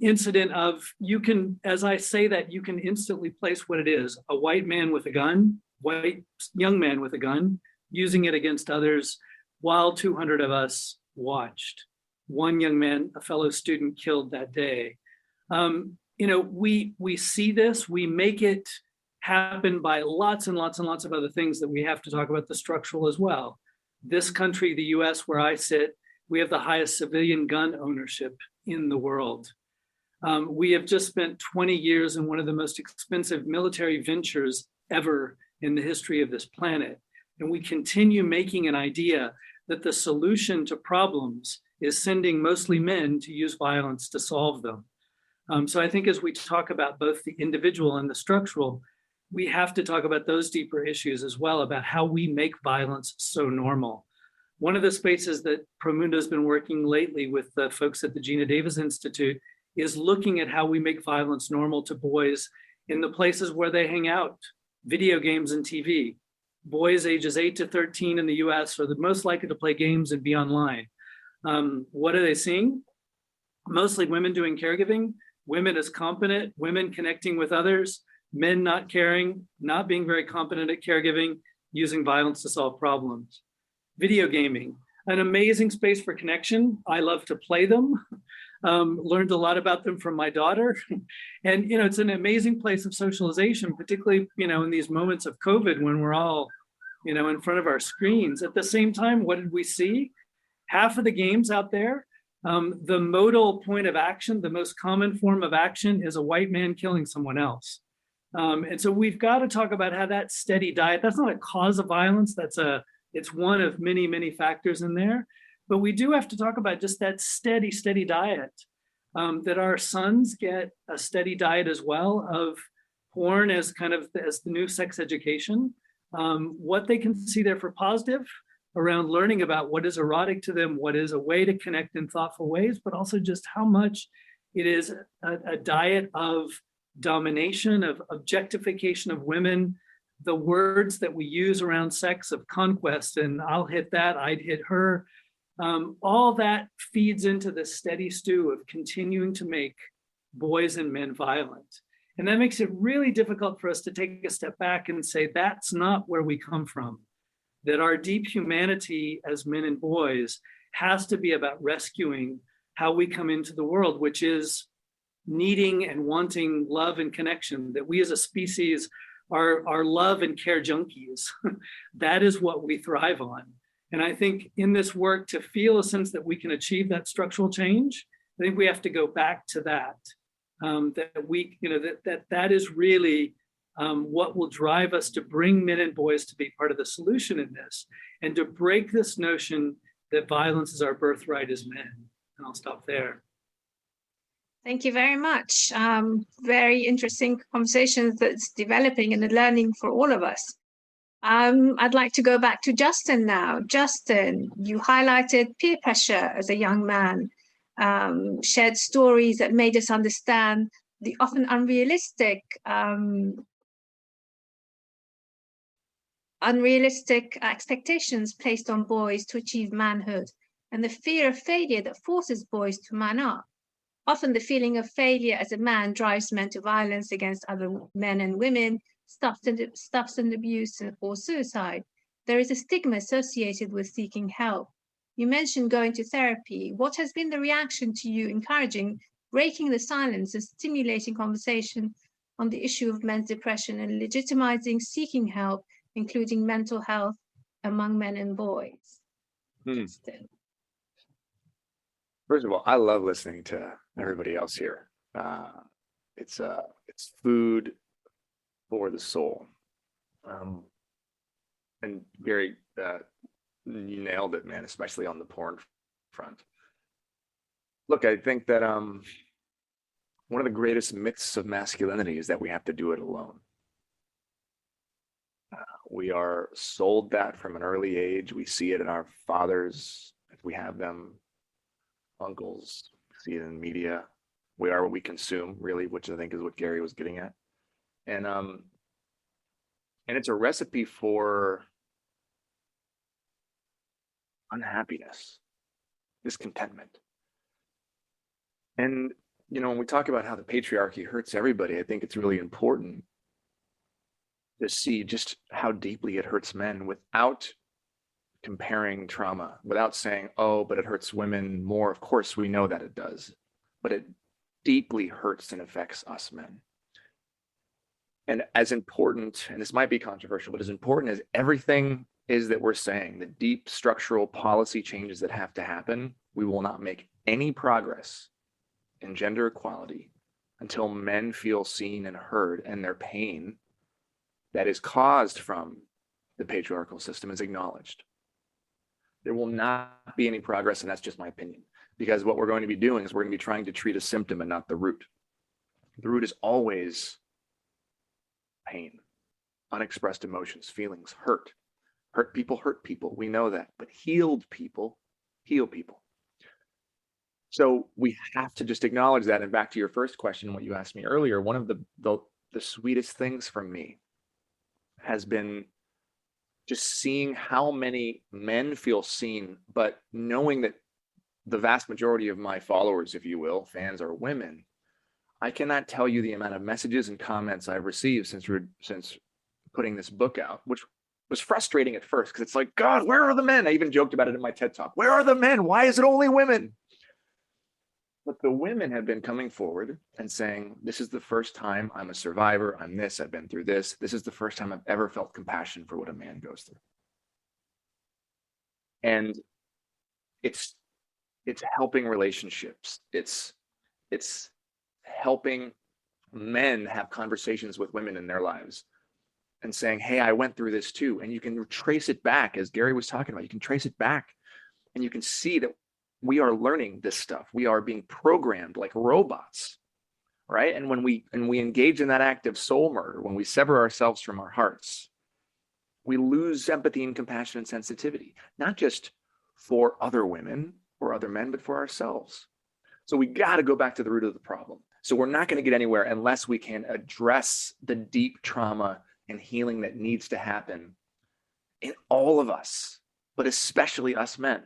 incident of, you can, as I say that, you can instantly place what it is: a white man with a gun, white young man with a gun, using it against others, while 200 of us watched. One young man, a fellow student, killed that day. We see this, we make it happen by lots and lots and lots of other things that we have to talk about, the structural as well. This country, the US, where I sit, we have the highest civilian gun ownership in the world. We have just spent 20 years in one of the most expensive military ventures ever in the history of this planet. And we continue making an idea that the solution to problems is sending mostly men to use violence to solve them. So I think as we talk about both the individual and the structural, we have to talk about those deeper issues as well, about how we make violence so normal. One of the spaces that Promundo has been working lately with the folks at the Gina Davis Institute is looking at how we make violence normal to boys in the places where they hang out, video games and TV. Boys ages 8 to 13 in the US are the most likely to play games and be online. What are they seeing? Mostly women doing caregiving, women as competent, women connecting with others, men not caring, not being very competent at caregiving, using violence to solve problems. Video gaming, an amazing space for connection. I love to play them. Learned a lot about them from my daughter. And, it's an amazing place of socialization, particularly, in these moments of COVID when we're all, in front of our screens. At the same time, what did we see? Half of the games out there, the modal point of action, the most common form of action, is a white man killing someone else. And so we've got to talk about how that steady diet, that's not a cause of violence, it's one of many, many factors in there. But we do have to talk about just that steady diet, that our sons get a steady diet as well of porn as as the new sex education, what they can see there for positive around learning about what is erotic to them, what is a way to connect in thoughtful ways, but also just how much it is a diet of domination, of objectification of women, the words that we use around sex of conquest and I'll hit that, I'd hit her. All that feeds into this steady stew of continuing to make boys and men violent. And that makes it really difficult for us to take a step back and say, that's not where we come from. That our deep humanity as men and boys has to be about rescuing how we come into the world, which is needing and wanting love and connection, that we as a species are love and care junkies. That is what we thrive on. And I think in this work, to feel a sense that we can achieve that structural change, I think we have to go back to that. That is really what will drive us to bring men and boys to be part of the solution in this, and to break this notion that violence is our birthright as men. And I'll stop there. Thank you very much. Very interesting conversations that's developing and learning for all of us. I'd like to go back to Justin now. Justin, you highlighted peer pressure as a young man, shared stories that made us understand the often unrealistic expectations placed on boys to achieve manhood, and the fear of failure that forces boys to man up. Often the feeling of failure as a man drives men to violence against other men and women, substance abuse, or suicide. There is a stigma associated with seeking help. You mentioned going to therapy. What has been the reaction to you encouraging breaking the silence and stimulating conversation on the issue of men's depression and legitimizing seeking help, including mental health among men and boys? Justin. First of all, I love listening to everybody else here. It's food for the soul. And Gary, you nailed it, man, especially on the porn front. Look, I think that one of the greatest myths of masculinity is that we have to do it alone. We are sold that from an early age. We see it in our fathers, if we have them, uncles, see it in media. We are what we consume, really, which I think is what Gary was getting at. And it's a recipe for unhappiness, discontentment. And, you know, when we talk about how the patriarchy hurts everybody, I think it's really important to see just how deeply it hurts men without comparing trauma, without saying, oh, but it hurts women more. Of course, we know that it does, but it deeply hurts and affects us men. And as important, and this might be controversial, but as important as everything is that we're saying, the deep structural policy changes that have to happen, we will not make any progress in gender equality until men feel seen and heard, and their pain that is caused from the patriarchal system is acknowledged. There will not be any progress, and that's just my opinion, because what we're going to be doing is we're going to be trying to treat a symptom and not the root. The root is always pain, unexpressed emotions, feelings, hurt. Hurt people, we know that, but healed people heal people. So we have to just acknowledge that. And back to your first question, what you asked me earlier, one of the sweetest things from me has been just seeing how many men feel seen, but knowing that the vast majority of my followers, if you will, fans, are women. I cannot tell you the amount of messages and comments I've received since putting this book out, which was frustrating at first because it's like, God, where are the men? I even joked about it in my TED Talk. Where are the men? Why is it only women? But the women have been coming forward and saying, this is the first time I'm a survivor. I'm this, I've been through this. This is the first time I've ever felt compassion for what a man goes through. And it's helping relationships. It's helping men have conversations with women in their lives and saying, hey, I went through this too. And you can trace it back, as Gary was talking about, you can trace it back and you can see that we are learning this stuff. We are being programmed like robots, right? And when we engage in that act of soul murder, when we sever ourselves from our hearts, we lose empathy and compassion and sensitivity, not just for other women or other men, but for ourselves. So we got to go back to the root of the problem. So we're not going to get anywhere unless we can address the deep trauma and healing that needs to happen in all of us, but especially us men.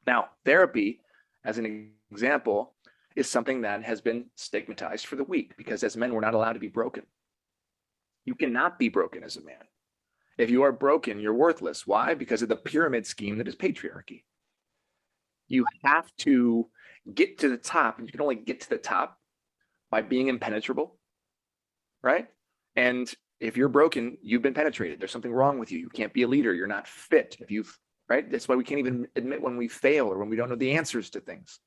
Now, therapy, as an example, is something that has been stigmatized for the weak because as men, we're not allowed to be broken. You cannot be broken as a man. If you are broken, you're worthless. Why? Because of the pyramid scheme that is patriarchy. You have to get to the top, and you can only get to the top by being impenetrable, right? And if you're broken, you've been penetrated. There's something wrong with you. You can't be a leader. You're not fit. Right? That's why we can't even admit when we fail or when we don't know the answers to things.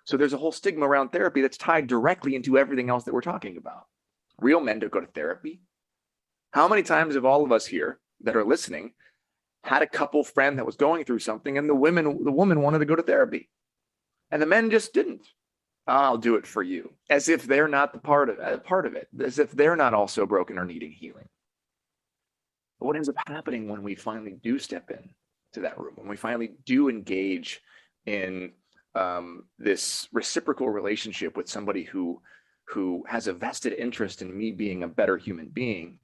So there's a whole stigma around therapy that's tied directly into everything else that we're talking about. Real men don't go to therapy. How many times have all of us here that are listening had a couple friend that was going through something and the woman wanted to go to therapy and the men just didn't? I'll do it for you, as if they're not the part of it, as if they're not also broken or needing healing. But what ends up happening when we finally do step in to that room, when we finally do engage in this reciprocal relationship with somebody who has a vested interest in me being a better human being,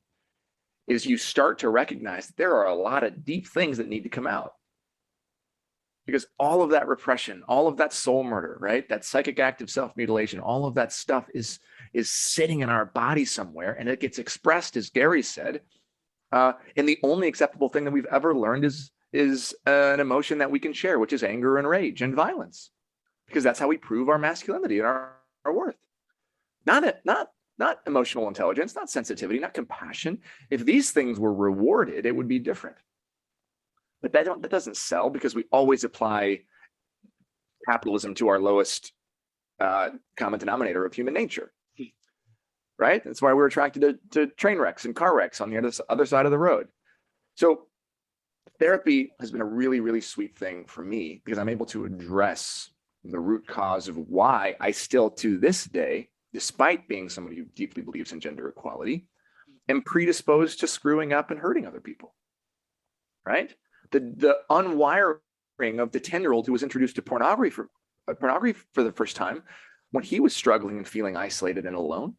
is you start to recognize that there are a lot of deep things that need to come out. Because all of that repression, all of that soul murder, right? That psychic act of self-mutilation, all of that stuff is sitting in our body somewhere, and it gets expressed, as Gary said, and the only acceptable thing that we've ever learned is an emotion that we can share, which is anger and rage and violence, because that's how we prove our masculinity and our worth. Not emotional intelligence, not sensitivity, not compassion. If these things were rewarded, it would be different. But that doesn't sell, because we always apply capitalism to our lowest common denominator of human nature. right? That's why we're attracted to train wrecks and car wrecks on the other side of the road. So therapy has been a really, really sweet thing for me because I'm able to address the root cause of why I still, to this day, despite being somebody who deeply believes in gender equality, am predisposed to screwing up and hurting other people, right? The unwiring of the 10-year-old who was introduced to pornography for the first time when he was struggling and feeling isolated and alone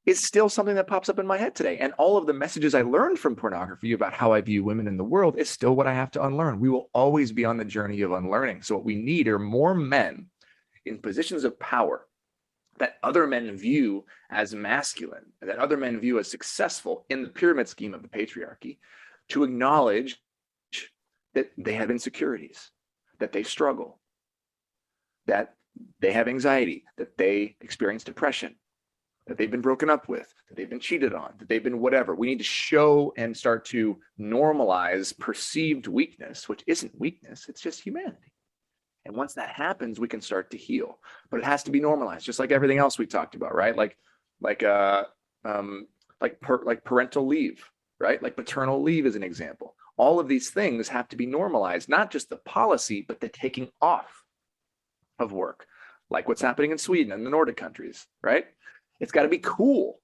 is still something that pops up in my head today. And all of the messages I learned from pornography about how I view women in the world is still what I have to unlearn. We will always be on the journey of unlearning. So what we need are more men in positions of power that other men view as masculine, that other men view as successful in the pyramid scheme of the patriarchy, to acknowledge that they have insecurities, that they struggle, that they have anxiety, that they experience depression, that they've been broken up with, that they've been cheated on, that they've been whatever. We need to show and start to normalize perceived weakness, which isn't weakness, it's just humanity. And once that happens, we can start to heal. But it has to be normalized, just like everything else we talked about, right? Like parental leave, right? Like maternal leave is an example. All of these things have to be normalized, not just the policy, but the taking off of work, like what's happening in Sweden and the Nordic countries, right? It's got to be cool.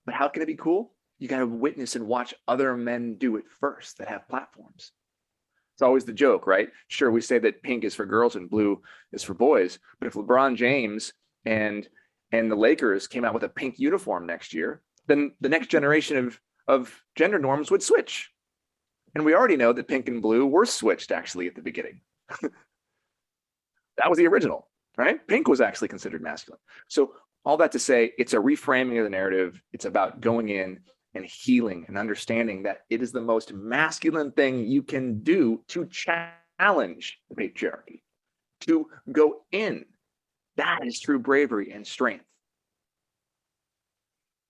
But how can it be cool? You got to witness and watch other men do it first that have platforms. It's always the joke, right? Sure, we say that pink is for girls and blue is for boys, but if LeBron James and the Lakers came out with a pink uniform next year, then the next generation of gender norms would switch. And we already know that pink and blue were switched actually at the beginning. That was the original, right? Pink was actually considered masculine. So all that to say, it's a reframing of the narrative. It's about going in and healing and understanding that it is the most masculine thing you can do to challenge the patriarchy, to go in. That is true bravery and strength.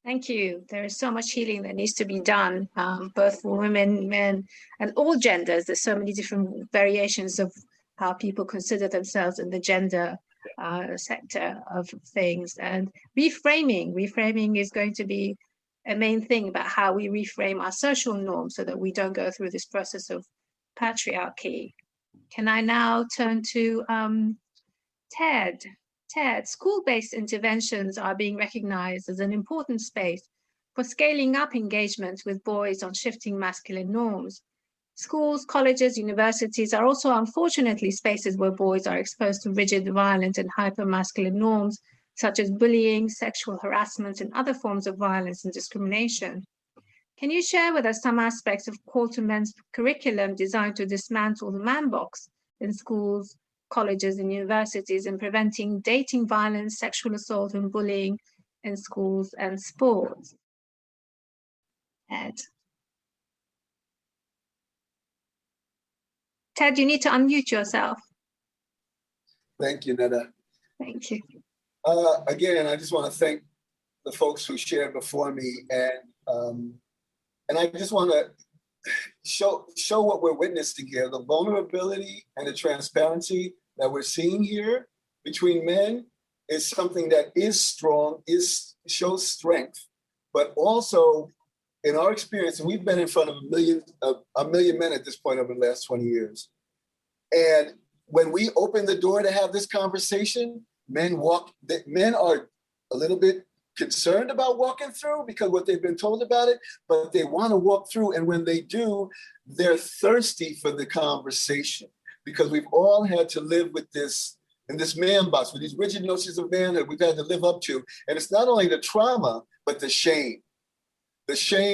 Thank you. There is so much healing that needs to be done, both for women, men, and all genders. There's so many different variations of how people consider themselves in the gender sector of things. And reframing is going to be a main thing about how we reframe our social norms so that we don't go through this process of patriarchy. Can I now turn to Ted? Ted, school-based interventions are being recognized as an important space for scaling up engagement with boys on shifting masculine norms. Schools, colleges, universities are also unfortunately spaces where boys are exposed to rigid, violent, and hyper-masculine norms, such as bullying, sexual harassment, and other forms of violence and discrimination. Can you share with us some aspects of Call to Men's curriculum designed to dismantle the man box in schools, colleges, and universities in preventing dating violence, sexual assault, and bullying in schools and sports? Ted, you need to unmute yourself. Thank you, Neda. Thank you. Again, I just want to thank the folks who shared before me, and I just want to show what we're witnessing here: the vulnerability and the transparency that we're seeing here between men is something that is strong, shows strength, but also in our experience, and we've been in front of a million men at this point over the last 20 years. And when we open the door to have this conversation, men are a little bit concerned about walking through because what they've been told about it, but they want to walk through. And when they do, they're thirsty for the conversation because we've all had to live with this in this man box, with these rigid notions of manhood we've had to live up to. And it's not only the trauma, but the shame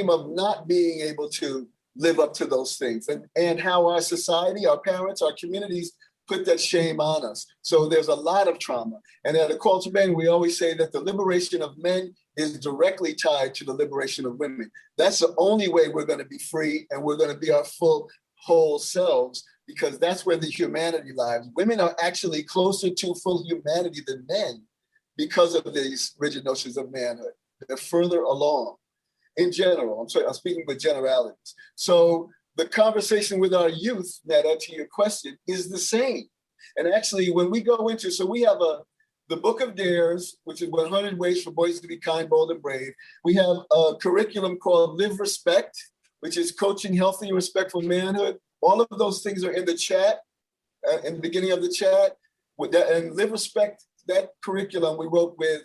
of not being able to live up to those things, and how our society, our parents, our communities put that shame on us. So there's a lot of trauma. And at A Call to Men, we always say that the liberation of men is directly tied to the liberation of women. That's the only way we're going to be free and we're going to be our full, whole selves, because that's where the humanity lies. Women are actually closer to full humanity than men because of these rigid notions of manhood. They're further along. In general, I'm speaking with generalities. So the conversation with our youth, Neda, to your question, is the same. And actually, when we go into, so we have the Book of Dares, which is 100 Ways for Boys to be Kind, Bold, and Brave. We have a curriculum called Live Respect, which is coaching healthy and respectful manhood. All of those things are in the chat, in the beginning of the chat. With that, and Live Respect, that curriculum we wrote with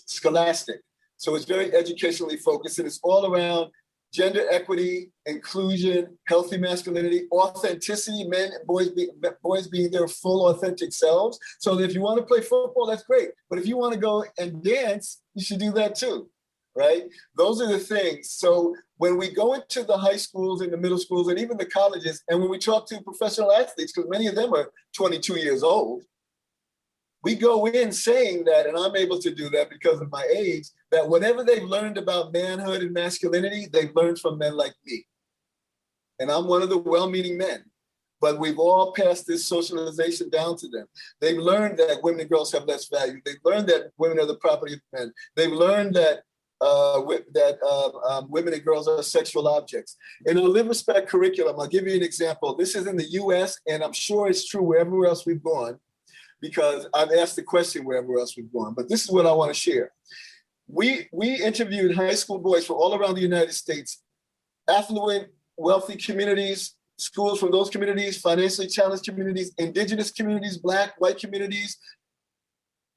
Scholastic. So it's very educationally focused, and it's all around gender equity, inclusion, healthy masculinity, authenticity, men and boys being their full authentic selves. So if you want to play football, that's great. But if you want to go and dance, you should do that too, right? Those are the things. So when we go into the high schools and the middle schools and even the colleges, and when we talk to professional athletes, because many of them are 22 years old, we go in saying that, and I'm able to do that because of my age, that whatever they've learned about manhood and masculinity, they've learned from men like me. And I'm one of the well-meaning men, but we've all passed this socialization down to them. They've learned that women and girls have less value. They've learned that women are the property of men. They've learned that women and girls are sexual objects. In our Live Respect curriculum, I'll give you an example. This is in the US, and I'm sure it's true wherever else we've gone, because I've asked the question wherever else we've gone, but this is what I want to share. We interviewed high school boys from all around the United States, affluent, wealthy communities, schools from those communities, financially challenged communities, indigenous communities, Black, white communities,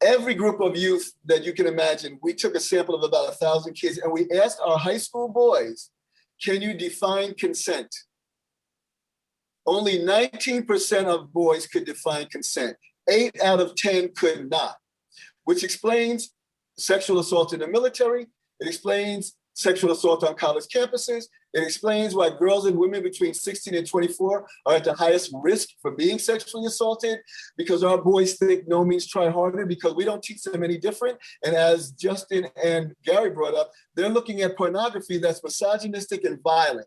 every group of youth that you can imagine. We took a sample of about 1,000 kids, and we asked our high school boys, can you define consent? Only 19% of boys could define consent. 8 out of 10 could not, which explains sexual assault in the military. It explains sexual assault on college campuses. It explains why girls and women between 16 and 24 are at the highest risk for being sexually assaulted, because our boys think no means try harder, because we don't teach them any different. And as Justin and Gary brought up, they're looking at pornography that's misogynistic and violent.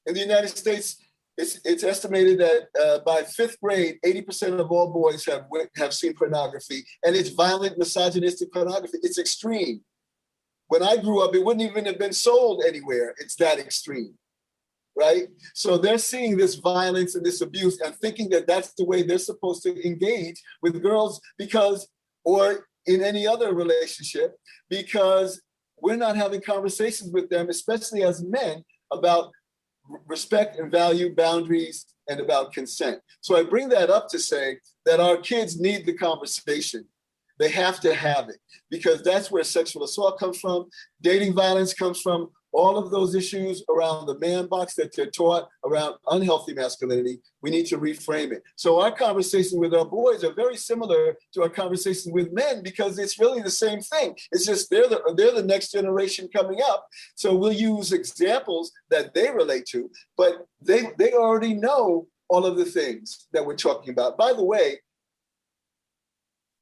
In the United States, it's estimated that by 5th grade, 80% of all boys have seen pornography, and it's violent, misogynistic pornography. It's extreme. When I grew up, it wouldn't even have been sold anywhere. It's that extreme, right? So they're seeing this violence and this abuse and thinking that that's the way they're supposed to engage with girls, because, or in any other relationship, because we're not having conversations with them, especially as men, about respect and value, boundaries, and about consent. So I bring that up to say that our kids need the conversation. They have to have it, because that's where sexual assault comes from, dating violence comes from, all of those issues around the man box that they're taught around unhealthy masculinity. We need to reframe it. So our conversations with our boys are very similar to our conversations with men, because it's really the same thing. It's just they're the next generation coming up. So we'll use examples that they relate to, but they already know all of the things that we're talking about. By the way,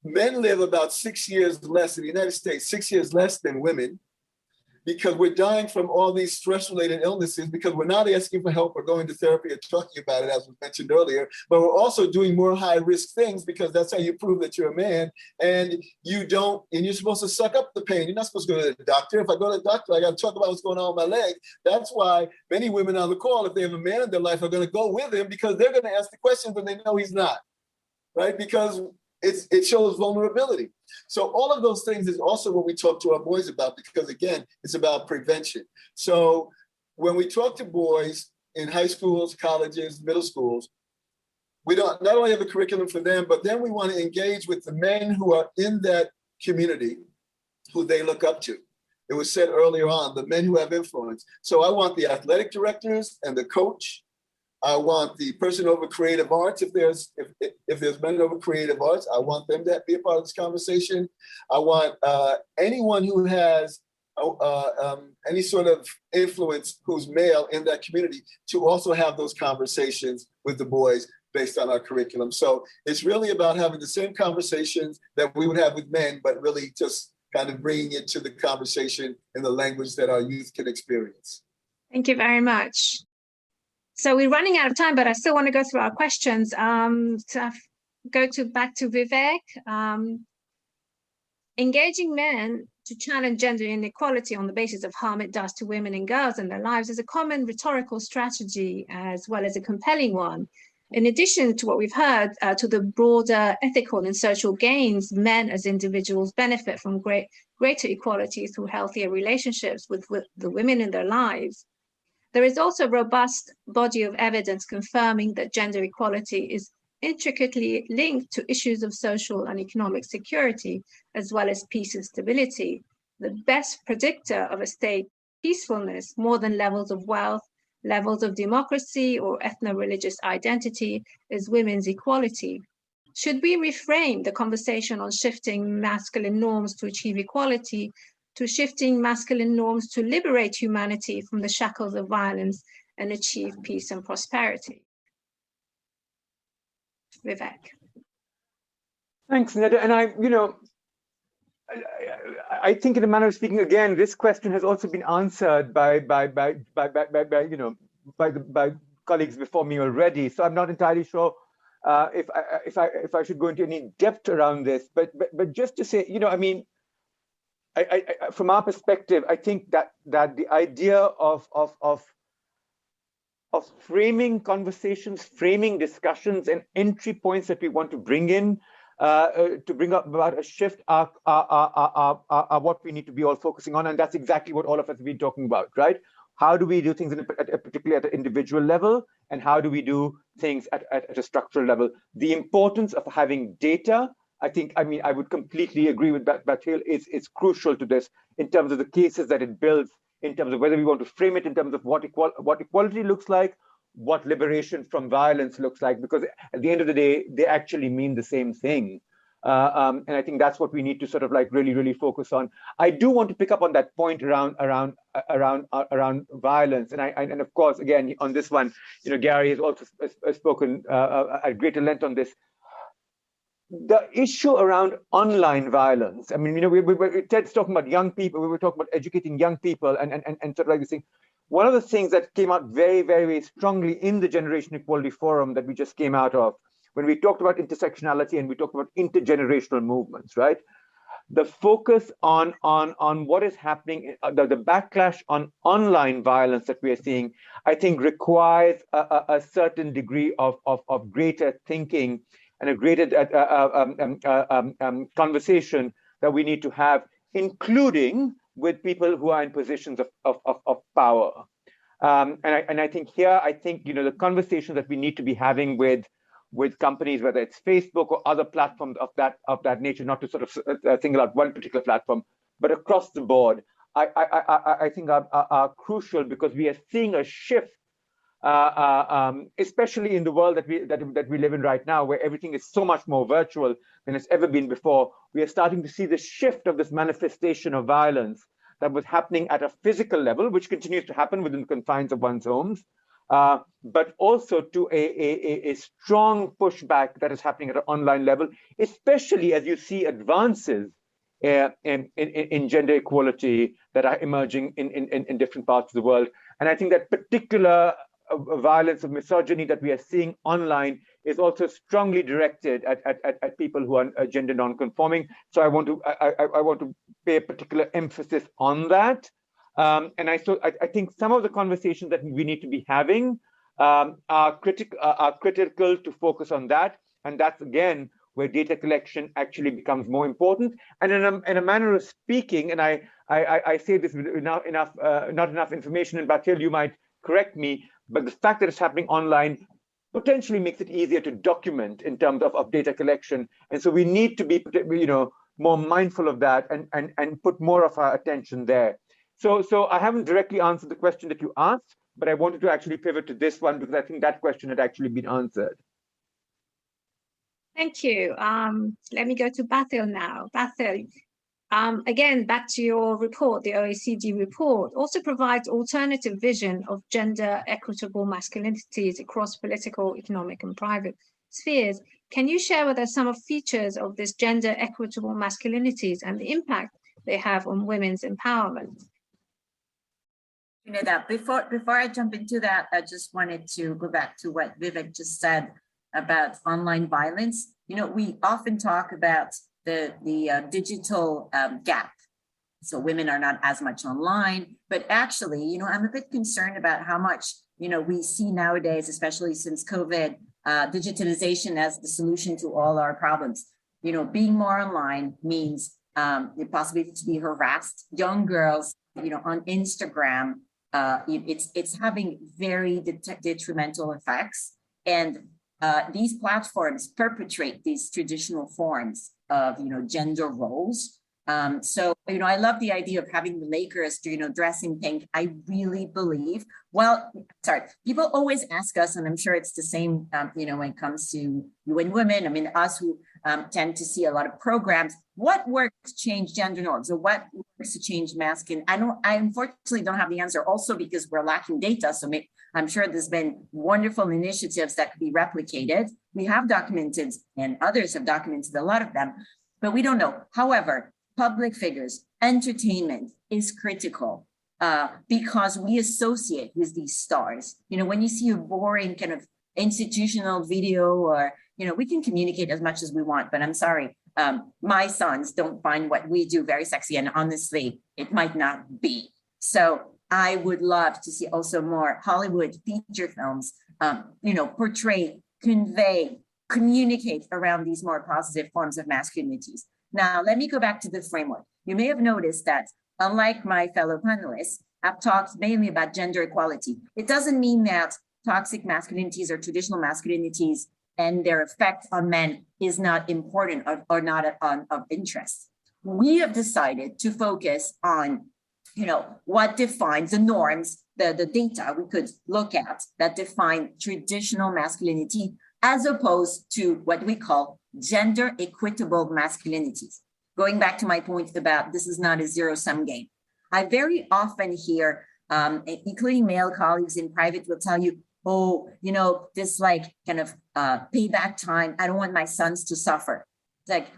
men live about 6 years less in the United States, 6 years less than women, because we're dying from all these stress-related illnesses, because we're not asking for help or going to therapy or talking about it, as was mentioned earlier, but we're also doing more high-risk things, because that's how you prove that you're a man, and you're supposed to suck up the pain. You're not supposed to go to the doctor. If I go to the doctor, I got to talk about what's going on with my leg. That's why many women on the call, if they have a man in their life, are going to go with him, because they're going to ask the questions and they know he's not, right? Because it shows vulnerability. So all of those things is also what we talk to our boys about, because again, it's about prevention. So when we talk to boys in high schools, colleges, middle schools, we don't not only have a curriculum for them, but then we want to engage with the men who are in that community, who they look up to. It was said earlier on, the men who have influence. So I want the athletic directors and the coach. I want the person over creative arts. If there's men over creative arts, I want them to be a part of this conversation. I want anyone who has any sort of influence who's male in that community to also have those conversations with the boys based on our curriculum. So it's really about having the same conversations that we would have with men, but really just kind of bringing it to the conversation in the language that our youth can experience. Thank you very much. So we're running out of time, but I still want to go through our questions. Back to Vivek. Engaging men to challenge gender inequality on the basis of harm it does to women and girls and their lives is a common rhetorical strategy, as well as a compelling one. In addition to what we've heard, to the broader ethical and social gains, men as individuals benefit from greater equality through healthier relationships with the women in their lives. There is also a robust body of evidence confirming that gender equality is intricately linked to issues of social and economic security, as well as peace and stability. The best predictor of a state peacefulness, more than levels of wealth, levels of democracy, or ethno-religious identity, is women's equality. Should we reframe the conversation on shifting masculine norms to achieve equality to shifting masculine norms to liberate humanity from the shackles of violence and achieve peace and prosperity? Vivek. Thanks, Neda. And I think in a manner of speaking, again, this question has also been answered by colleagues before me already. So I'm not entirely sure if I should go into any depth around this. But just to say, from our perspective, I think that the idea of framing conversations, framing discussions, and entry points that we want to bring in to bring up about a shift are what we need to be all focusing on, and that's exactly what all of us have been talking about, right? How do we do things particularly at an individual level, and how do we do things at a structural level? The importance of having data, I would completely agree with Bathil. It's crucial to this in terms of the cases that it builds, in terms of whether we want to frame it in terms of what equality looks like, what liberation from violence looks like, because at the end of the day, they actually mean the same thing. And I think that's what we need to sort of like really focus on. I do want to pick up on that point around violence, and of course, again, on this one, Gary has also spoken at greater length on this. The issue around online violence. I mean, Ted's talking about young people. We were talking about educating young people and sort of like this thing. One of the things that came out very, very strongly in the Generation Equality Forum that we just came out of, when we talked about intersectionality and we talked about intergenerational movements, right? The focus on what is happening, the backlash on online violence that we are seeing, I think requires a certain degree of greater thinking and a greater conversation that we need to have, including with people who are in positions of power. And I think here, the conversations that we need to be having with companies, whether it's Facebook or other platforms of that nature, not to sort of single out one particular platform, but across the board, I think are crucial, because we are seeing a shift, especially in the world that we live in right now, where everything is so much more virtual than it's ever been before. We are starting to see the shift of this manifestation of violence that was happening at a physical level, which continues to happen within the confines of one's homes, but also to a strong pushback that is happening at an online level, especially as you see advances in gender equality that are emerging in different parts of the world. And I think that particular violence of misogyny that we are seeing online is also strongly directed at people who are gender non-conforming. So I want to pay a particular emphasis on that. And I think some of the conversations that we need to be having are critical to focus on that. And that's, again, where data collection actually becomes more important. And in a manner of speaking, and I say this with not enough information, and Bathil, you might correct me, but the fact that it's happening online potentially makes it easier to document in terms of data collection. And so we need to be, more mindful of that and put more of our attention there. So I haven't directly answered the question that you asked, but I wanted to actually pivot to this one because I think that question had actually been answered. Thank you. Let me go to Bathil now. Bathil, again, back to your report, the OECD report also provides alternative vision of gender equitable masculinities across political, economic, and private spheres. Can you share with us some of features of this gender equitable masculinities and the impact they have on women's empowerment? That before I jump into that, I just wanted to go back to what Vivek just said about online violence. We often talk about the digital gap. So women are not as much online, but actually, I'm a bit concerned about how much, we see nowadays, especially since COVID, digitalization as the solution to all our problems. Being more online means the possibility to be harassed. Young girls, on Instagram, it's having very detrimental effects. And these platforms perpetrate these traditional forms of, gender roles. So, I love the idea of having the Lakers, dressing pink. I really believe, people always ask us, and I'm sure it's the same, when it comes to UN Women, I mean, us who tend to see a lot of programs, what works to change gender norms, or what works to change masculine? I unfortunately don't have the answer, also because we're lacking data. So I'm sure there's been wonderful initiatives that could be replicated. We have documented, and others have documented a lot of them, but we don't know. However, public figures, entertainment is critical because we associate with these stars. When you see a boring kind of institutional video, or, we can communicate as much as we want, but I'm sorry, my sons don't find what we do very sexy, and honestly, it might not be. So I would love to see also more Hollywood feature films, portray, convey, communicate around these more positive forms of masculinities. Now, let me go back to the framework. You may have noticed that, unlike my fellow panelists, I've talked mainly about gender equality. It doesn't mean that toxic masculinities or traditional masculinities and their effect on men is not important or not of interest. We have decided to focus on, what defines the norms, the data we could look at that define traditional masculinity, as opposed to what we call gender equitable masculinities. Going back to my point about this is not a zero-sum game. I very often hear, including male colleagues in private, will tell you, this kind of payback time. I don't want my sons to suffer,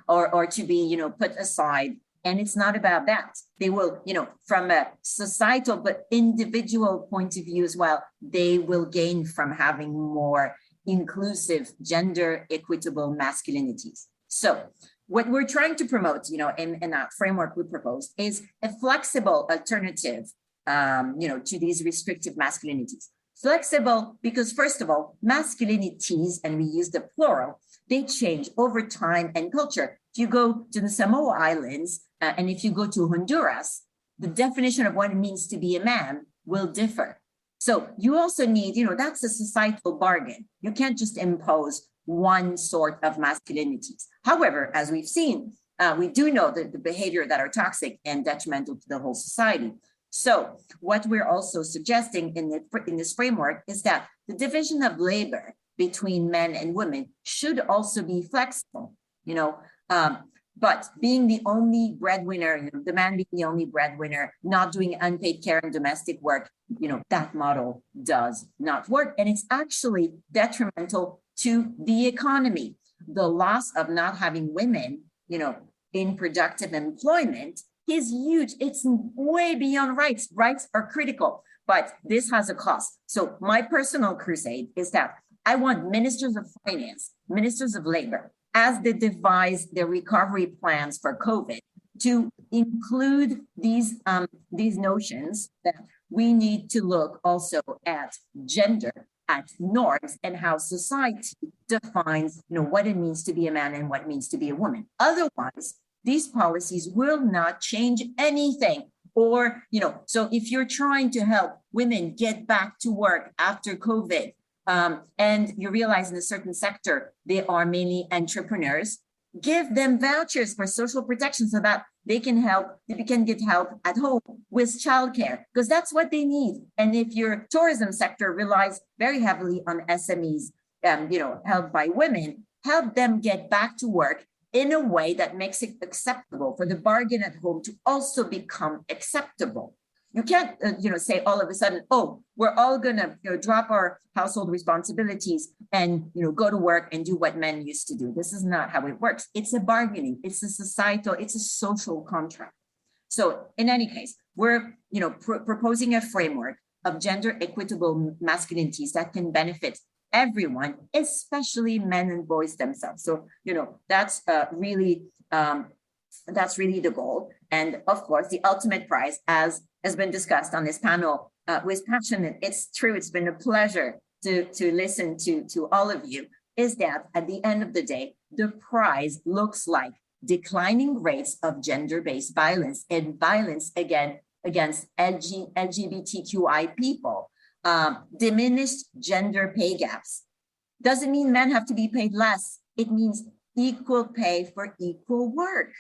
or to be, put aside. And it's not about that. They will, from a societal but individual point of view as well, they will gain from having more inclusive, gender equitable masculinities. So what we're trying to promote, in that framework we propose, is a flexible alternative, to these restrictive masculinities. Flexible because, first of all, masculinities, and we use the plural, they change over time and culture. If you go to the Samoa Islands, and if you go to Honduras, the definition of what it means to be a man will differ. So you also need, that's a societal bargain. You can't just impose one sort of masculinities. However, as we've seen, we do know that the behavior that are toxic and detrimental to the whole society. So what we're also suggesting in this framework is that the division of labor between men and women should also be flexible, but being the only breadwinner, the man being the only breadwinner, not doing unpaid care and domestic work, that model does not work. And it's actually detrimental to the economy. The loss of not having women, in productive employment is huge. It's way beyond rights. Rights are critical, but this has a cost. So my personal crusade is that I want ministers of finance, ministers of labor, as they devise their recovery plans for COVID, to include these notions that we need to look also at gender, at norms, and how society defines, what it means to be a man and what it means to be a woman. Otherwise, these policies will not change anything. Or, so if you're trying to help women get back to work after COVID, and you realize in a certain sector, they are mainly entrepreneurs, give them vouchers for social protection so that they can get help at home with childcare, because that's what they need. And if your tourism sector relies very heavily on SMEs, helped by women, help them get back to work in a way that makes it acceptable for the bargain at home to also become acceptable. You can't, say all of a sudden, oh, we're all gonna drop our household responsibilities and go to work and do what men used to do. This is not how it works. It's a bargaining. It's a societal. It's a social contract. So in any case, we're proposing a framework of gender equitable masculinities that can benefit everyone, especially men and boys themselves. So that's really the goal. And of course, the ultimate prize, as has been discussed on this panel with passion. It's true. It's been a pleasure to listen to all of you. is that at the end of the day, the prize looks like declining rates of gender-based violence and violence against LGBTQI people, diminished gender pay gaps. Doesn't mean men have to be paid less. It means equal pay for equal work.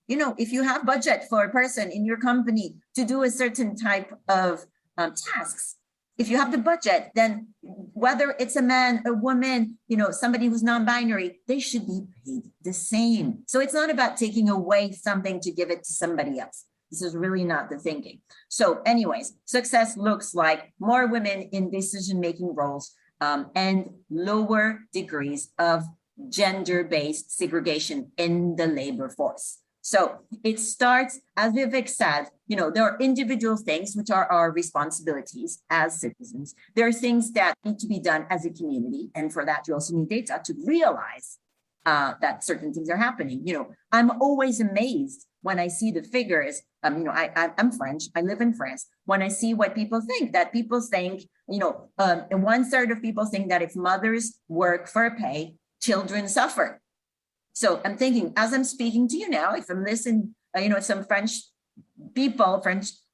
You know, if you have budget for a person in your company to do a certain type of tasks, if you have the budget, then whether it's a man, a woman, you know, somebody who's non-binary, they should be paid the same. So it's not about taking away something to give it to somebody else. This is really not the thinking. So anyways, success looks like more women in decision-making roles and lower degrees of gender-based segregation in the labor force. So it starts, as Vivek said, you know, there are individual things which are our responsibilities as citizens. There are things that need to be done as a community. And for that, you also need data to realize that certain things are happening. You know, I'm always amazed when I see the figures. You know, I'm French, I live in France. When I see what people think, you know, 1/3 of people think that if mothers work for a pay, children suffer. So I'm thinking, as I'm speaking to you now, if I'm listening, you know, if some French people,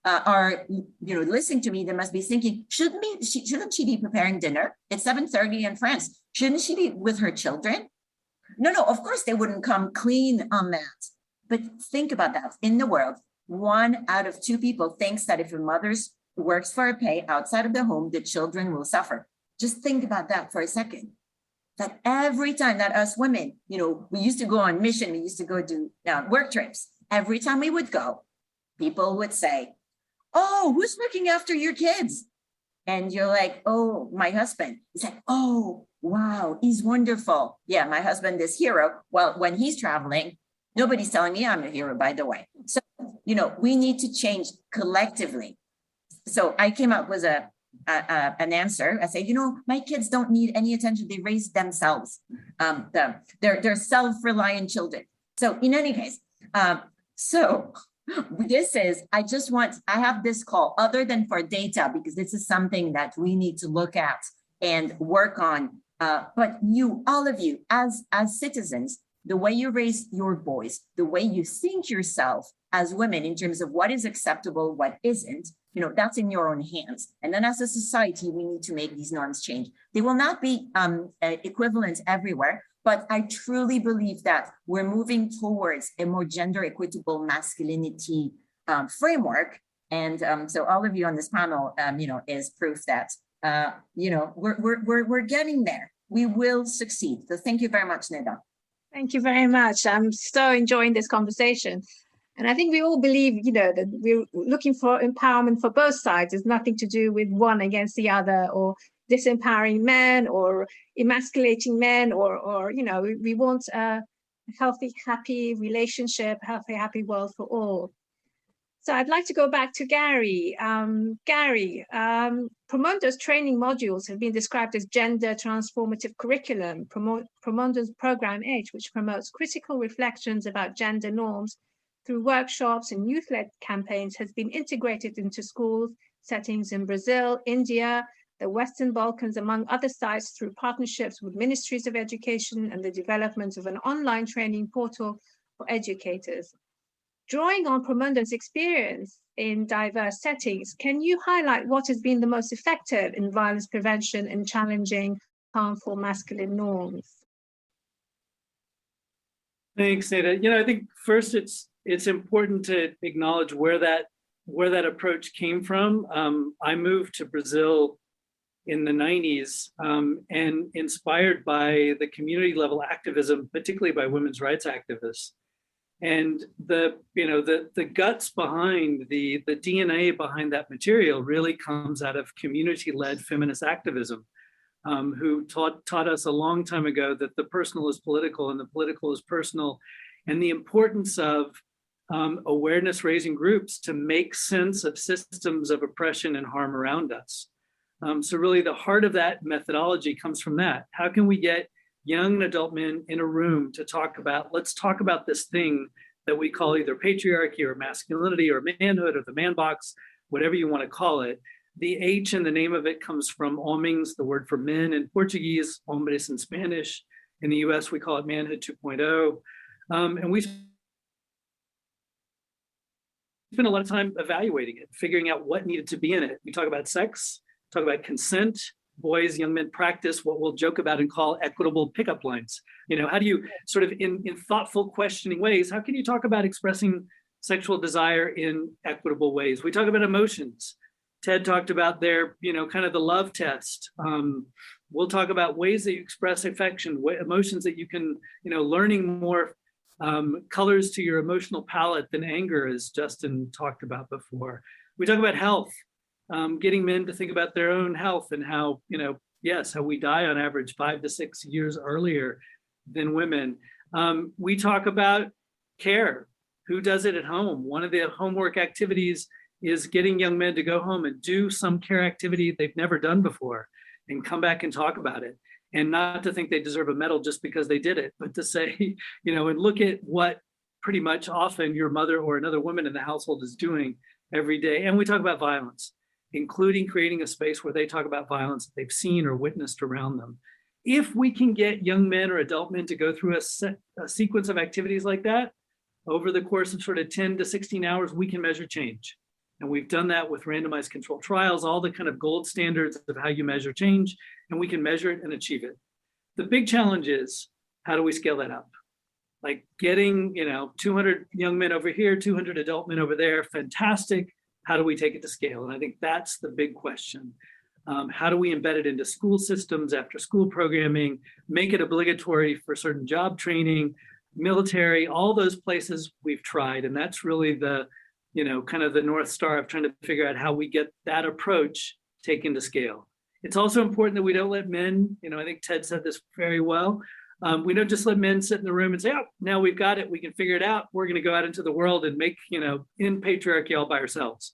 are, you know, listening to me, they must be thinking, shouldn't she be preparing dinner? It's 7:30 in France. Shouldn't she be with her children? No, of course they wouldn't come clean on that. But think about that. In the world, 1 out of 2 people thinks that if a mother works for a pay outside of the home, the children will suffer. Just think about that for a second. That every time that us women, you know, we used to go on mission, we used to go do work trips. Every time we would go, people would say, oh, who's looking after your kids? And you're like, oh, my husband. He's like, oh, wow, he's wonderful. Yeah, my husband is hero. Well, when he's traveling, nobody's telling me I'm a hero, by the way. So, you know, we need to change collectively. So I came up with an answer. I say, you know, my kids don't need any attention. They raise themselves. They're self-reliant children. So in any case, so this is, I have this call other than for data, because this is something that we need to look at and work on. But you, all of you, as citizens, the way you raise your boys, the way you think yourself as women in terms of what is acceptable, what isn't, you know, that's in your own hands. And then as a society, we need to make these norms change. They will not be equivalent everywhere, but I truly believe that we're moving towards a more gender equitable masculinity framework. And so all of you on this panel, you know, is proof that, you know, we're getting there. We will succeed. So thank you very much, Neda. Thank you very much. I'm so enjoying this conversation. And I think we all believe, you know, that we're looking for empowerment for both sides. It's nothing to do with one against the other, or disempowering men, or emasculating men, or you know, we want a healthy, happy relationship, healthy, happy world for all. So I'd like to go back to Gary. Gary, Promundo's training modules have been described as gender transformative curriculum. Promundo's Program H, which promotes critical reflections about gender norms through workshops and youth-led campaigns, has been integrated into schools settings in Brazil, India, the Western Balkans, among other sites, through partnerships with ministries of education and the development of an online training portal for educators. Drawing on Promundo's experience in diverse settings, can you highlight what has been the most effective in violence prevention and challenging harmful masculine norms? Thanks, Neda. You know, I think first it's important to acknowledge where that approach came from. I moved to Brazil in the 90s and inspired by the community level activism, particularly by women's rights activists. And the guts behind the DNA behind that material really comes out of community-led feminist activism, who taught us a long time ago that the personal is political and the political is personal, and the importance of awareness raising groups to make sense of systems of oppression and harm around us. So really the heart of that methodology comes from that. How can we get young and adult men in a room to let's talk about this thing that we call either patriarchy or masculinity or manhood or the man box, whatever you want to call it. The H in the name of it comes from homens, the word for men in Portuguese, hombres in Spanish, In the US, we call it Manhood 2.0. And we spent a lot of time evaluating it, figuring out what needed to be in it. We talk about sex, talk about consent. Boys, young men practice what we'll joke about and call equitable pickup lines. How do you sort of in thoughtful, questioning ways, how can you talk about expressing sexual desire in equitable ways? We talk about emotions. Ted talked about their, kind of the love test. We'll talk about ways that you express affection, emotions that you can, learning more colors to your emotional palette than anger, as Justin talked about before. We talk about health. Getting men to think about their own health and how, how we die on average 5 to 6 years earlier than women. We talk about care. Who does it at home? One of the homework activities is getting young men to go home and do some care activity they've never done before and come back and talk about it. And not to think they deserve a medal just because they did it, but to say, and look at what pretty much often your mother or another woman in the household is doing every day. And we talk about violence, including creating a space where they talk about violence that they've seen or witnessed around them. If we can get young men or adult men to go through a sequence of activities like that, over the course of sort of 10 to 16 hours, we can measure change. And we've done that with randomized controlled trials, all the kind of gold standards of how you measure change, and we can measure it and achieve it. The big challenge is, how do we scale that up? Like getting, 200 young men over here, 200 adult men over there, fantastic. How do we take it to scale? And I think that's the big question. How do we embed it into school systems, after school programming, make it obligatory for certain job training, military, all those places we've tried. And that's really the, kind of the North Star of trying to figure out how we get that approach taken to scale. It's also important that we don't let men, I think Ted said this very well. We don't just let men sit in the room and say, oh, now we've got it. We can figure it out. We're going to go out into the world and make, in patriarchy all by ourselves.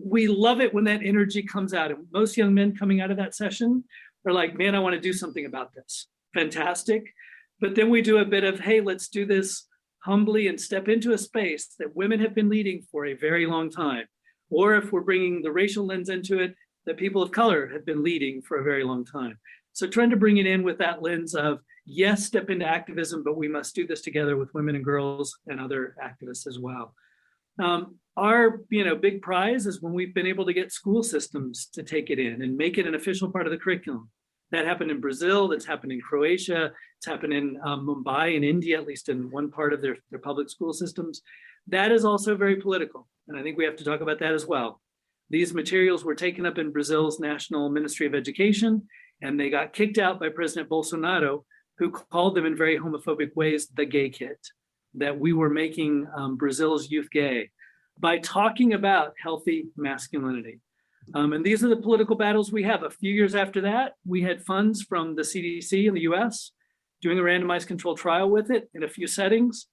We love it when that energy comes out. And most young men coming out of that session are like, man, I want to do something about this. Fantastic. But then we do a bit of, hey, let's do this humbly and step into a space that women have been leading for a very long time. Or if we're bringing the racial lens into it, that people of color have been leading for a very long time. So trying to bring it in with that lens of, yes, step into activism, but we must do this together with women and girls and other activists as well. Our big prize is when we've been able to get school systems to take it in and make it an official part of the curriculum. That happened in Brazil, that's happened in Croatia, it's happened in Mumbai in India, at least in one part of their public school systems. That is also very political, and I think we have to talk about that as well. These materials were taken up in Brazil's National Ministry of Education, and they got kicked out by President Bolsonaro, who called them in very homophobic ways the gay kit, that we were making Brazil's youth gay by talking about healthy masculinity. And these are the political battles we have. A few years after that, we had funds from the CDC in the US doing a randomized controlled trial with it in a few settings.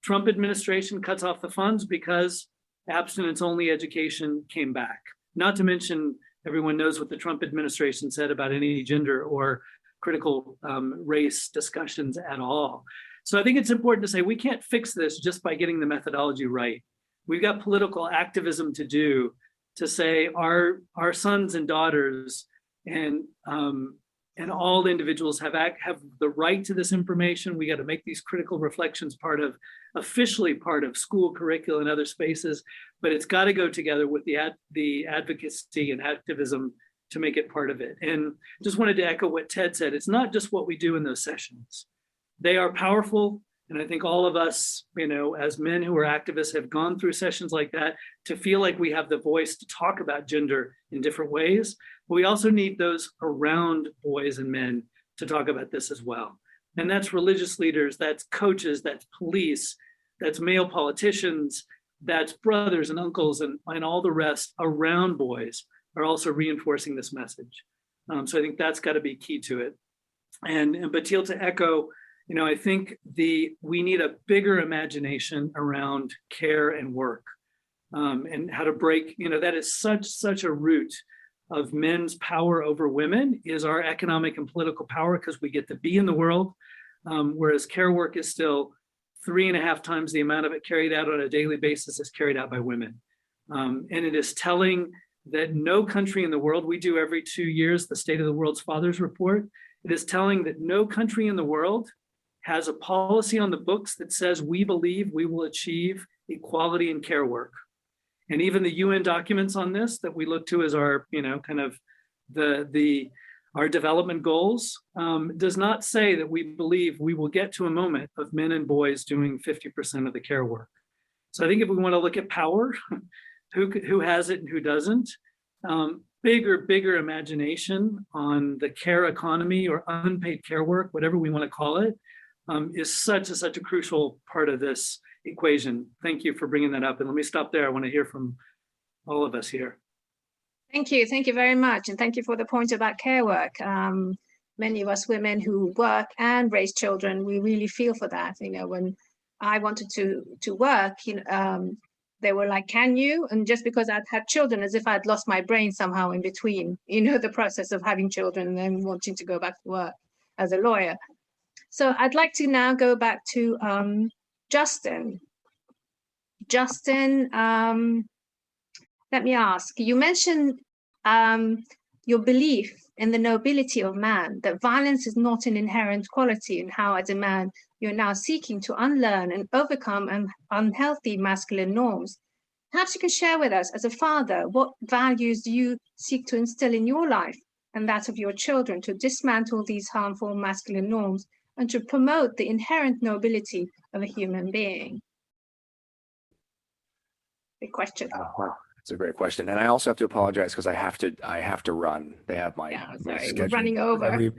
Trump administration cuts off the funds because abstinence-only education came back. Not to mention, everyone knows what the Trump administration said about any gender or critical race discussions at all. So I think it's important to say we can't fix this just by getting the methodology right. We've got political activism to do to say our sons and daughters and all individuals have the right to this information. We got to make these critical reflections officially part of school curricula and other spaces, but it's got to go together with the advocacy and activism to make it part of it. And just wanted to echo what Ted said. It's not just what we do in those sessions. They are powerful. And I think all of us, as men who are activists have gone through sessions like that to feel like we have the voice to talk about gender in different ways. But we also need those around boys and men to talk about this as well. And that's religious leaders, that's coaches, that's police, that's male politicians, that's brothers and uncles and all the rest around boys are also reinforcing this message. So I think that's got to be key to it. And Batil, to echo, I think we need a bigger imagination around care and work and how to break, that is such a root of men's power over women is our economic and political power because we get to be in the world, whereas care work is still 3.5 times the amount of it carried out on a daily basis is carried out by women. And it is telling that no country in the world, we do every 2 years, the State of the World's Fathers report, It is telling that no country in the world has a policy on the books that says we believe we will achieve equality in care work. And even the UN documents on this that we look to as our, kind of our development goals, does not say that we believe we will get to a moment of men and boys doing 50% of the care work. So I think if we want to look at power, who has it and who doesn't, bigger imagination on the care economy or unpaid care work, whatever we want to call it, is such a crucial part of this equation. Thank you for bringing that up. And let me stop there. I want to hear from all of us here. Thank you very much. And thank you for the point about care work. Many of us women who work and raise children, we really feel for that. When I wanted to work, they were like, can you? And just because I'd had children, as if I'd lost my brain somehow in between, the process of having children and then wanting to go back to work as a lawyer. So I'd like to now go back to Justin. Justin, let me ask, you mentioned your belief in the nobility of man, that violence is not an inherent quality, and how as a man, you're now seeking to unlearn and overcome unhealthy masculine norms. Perhaps you can share with us, as a father, what values do you seek to instill in your life and that of your children to dismantle these harmful masculine norms and to promote the inherent nobility of a human being? Big question. Oh, wow. That's a great question. And I also have to apologize because I have to run. They have my schedule. We're running over.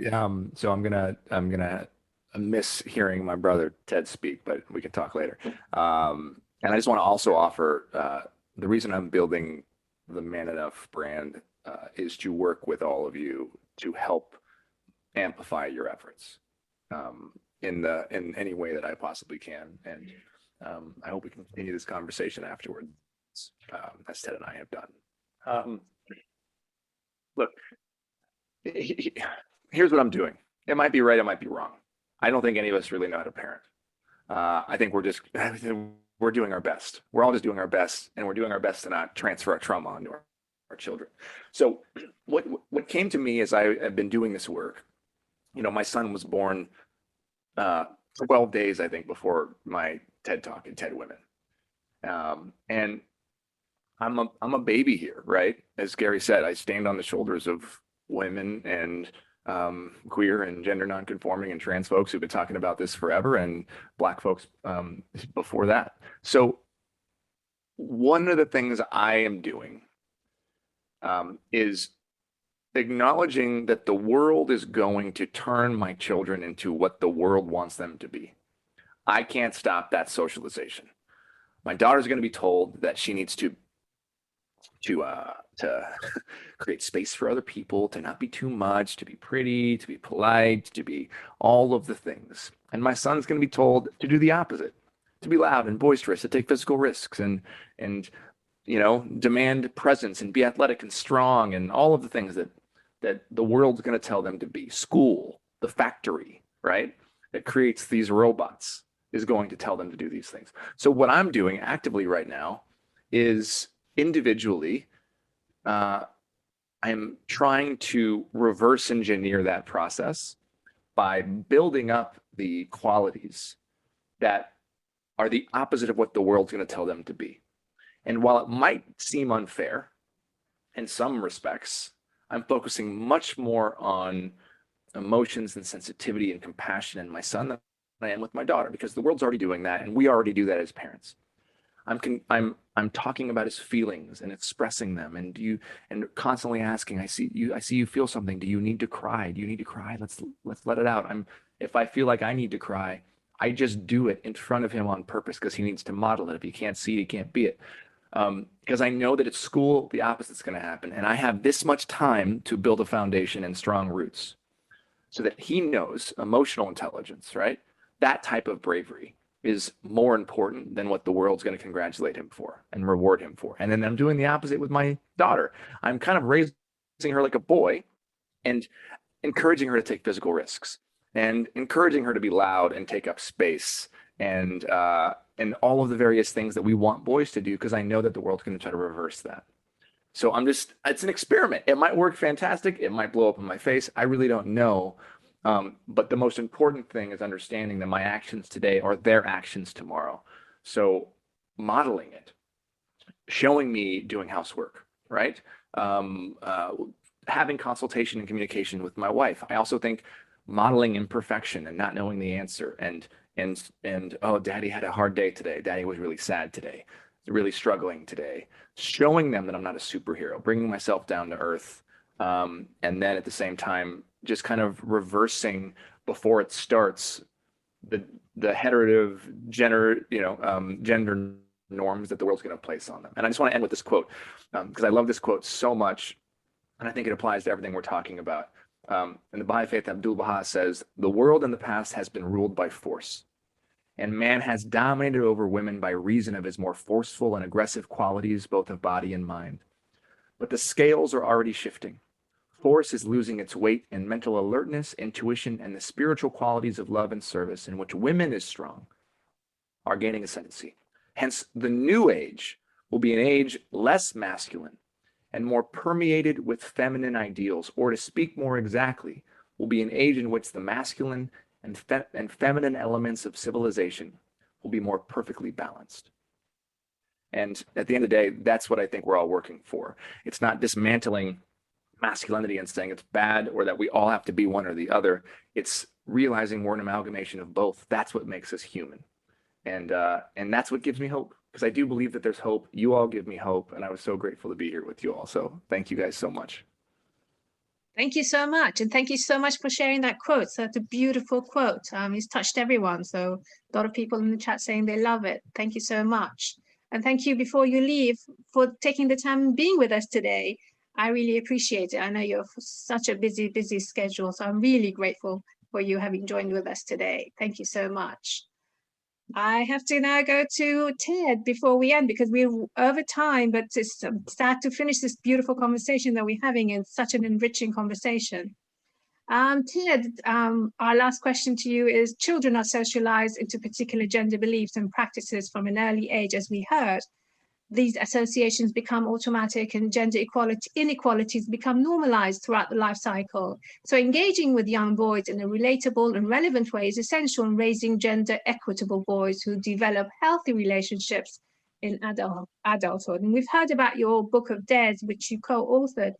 So I'm gonna miss hearing my brother Ted speak, but we can talk later. And I just want to also offer the reason I'm building the Man Enough brand is to work with all of you to help amplify your efforts in any way that I possibly can. And I hope we can continue this conversation afterwards, as Ted and I have done. Look, here's what I'm doing. It might be right, it might be wrong. I don't think any of us really know how to parent. I think we're doing our best. We're all just doing our best, and we're doing our best to not transfer our trauma onto our children. So what came to me as I have been doing this work, my son was born 12 days, I think, before my TED Talk and TED Women. And I'm a baby here, right? As Gary said, I stand on the shoulders of women and queer and gender nonconforming and trans folks who've been talking about this forever, and Black folks before that. So one of the things I am doing is acknowledging that the world is going to turn my children into what the world wants them to be. I can't stop that socialization. My daughter's going to be told that she needs to create space for other people, to not be too much, to be pretty, to be polite, to be all of the things. And my son's going to be told to do the opposite, to be loud and boisterous, to take physical risks and demand presence and be athletic and strong and all of the things that the world's going to tell them to be. School, the factory, right, that creates these robots is going to tell them to do these things. So what I'm doing actively right now is individually, I'm trying to reverse engineer that process by building up the qualities that are the opposite of what the world's going to tell them to be. And while it might seem unfair in some respects, I'm focusing much more on emotions and sensitivity and compassion in my son than I am with my daughter, because the world's already doing that, and we already do that as parents. I'm talking about his feelings and expressing them, and constantly asking, I see you feel something. Do you need to cry? Do you need to cry? Let's let it out. If I feel like I need to cry, I just do it in front of him on purpose, because he needs to model it. If he can't see it, he can't be it. Because I know that at school, the opposite's going to happen. And I have this much time to build a foundation and strong roots so that he knows emotional intelligence, right? That type of bravery is more important than what the world's going to congratulate him for and reward him for. And then I'm doing the opposite with my daughter. I'm kind of raising her like a boy and encouraging her to take physical risks and encouraging her to be loud and take up space and all of the various things that we want boys to do, because I know that the world's going to try to reverse that. So it's an experiment. It might work fantastic. It might blow up in my face. I really don't know. But the most important thing is understanding that my actions today are their actions tomorrow. So modeling it, showing me doing housework, right? Having consultation and communication with my wife. I also think modeling imperfection and not knowing the answer, and oh, daddy had a hard day today. Daddy was really sad today, really struggling today. Showing them that I'm not a superhero, bringing myself down to earth. And then at the same time, just kind of reversing before it starts the heteronormative gender norms that the world's going to place on them. And I just want to end with this quote, because I love this quote so much, and I think it applies to everything we're talking about. In the Baha'i Faith, Abdu'l-Baha says, "The world in the past has been ruled by force, and man has dominated over women by reason of his more forceful and aggressive qualities, both of body and mind. But the scales are already shifting. Force is losing its weight, and mental alertness, intuition, and the spiritual qualities of love and service, in which women is strong, are gaining ascendancy. Hence, the new age will be an age less masculine and more permeated with feminine ideals, or to speak more exactly, will be an age in which the masculine and feminine elements of civilization will be more perfectly balanced." And at the end of the day, that's what I think we're all working for. It's not dismantling masculinity and saying it's bad or that we all have to be one or the other. It's realizing we're an amalgamation of both. That's what makes us human. And that's what gives me hope, because I do believe that there's hope. You all give me hope, and I was so grateful to be here with you all. So thank you guys so much. Thank you so much. And thank you so much for sharing that quote. So it's a beautiful quote. It's touched everyone. So a lot of people in the chat saying they love it. Thank you so much. And thank you, before you leave, for taking the time and being with us today. I really appreciate it. I know you're such a busy, busy schedule. So I'm really grateful for you having joined with us today. Thank you so much. I have to now go to Ted before we end, because we're over time, but it's sad to finish this beautiful conversation that we're having, and such an enriching conversation. Ted, our last question to you is, children are socialized into particular gender beliefs and practices from an early age, as we heard. These associations become automatic, and gender inequalities become normalized throughout the life cycle. So engaging with young boys in a relatable and relevant way is essential in raising gender equitable boys who develop healthy relationships in adulthood. And we've heard about your book of dares, which you co-authored.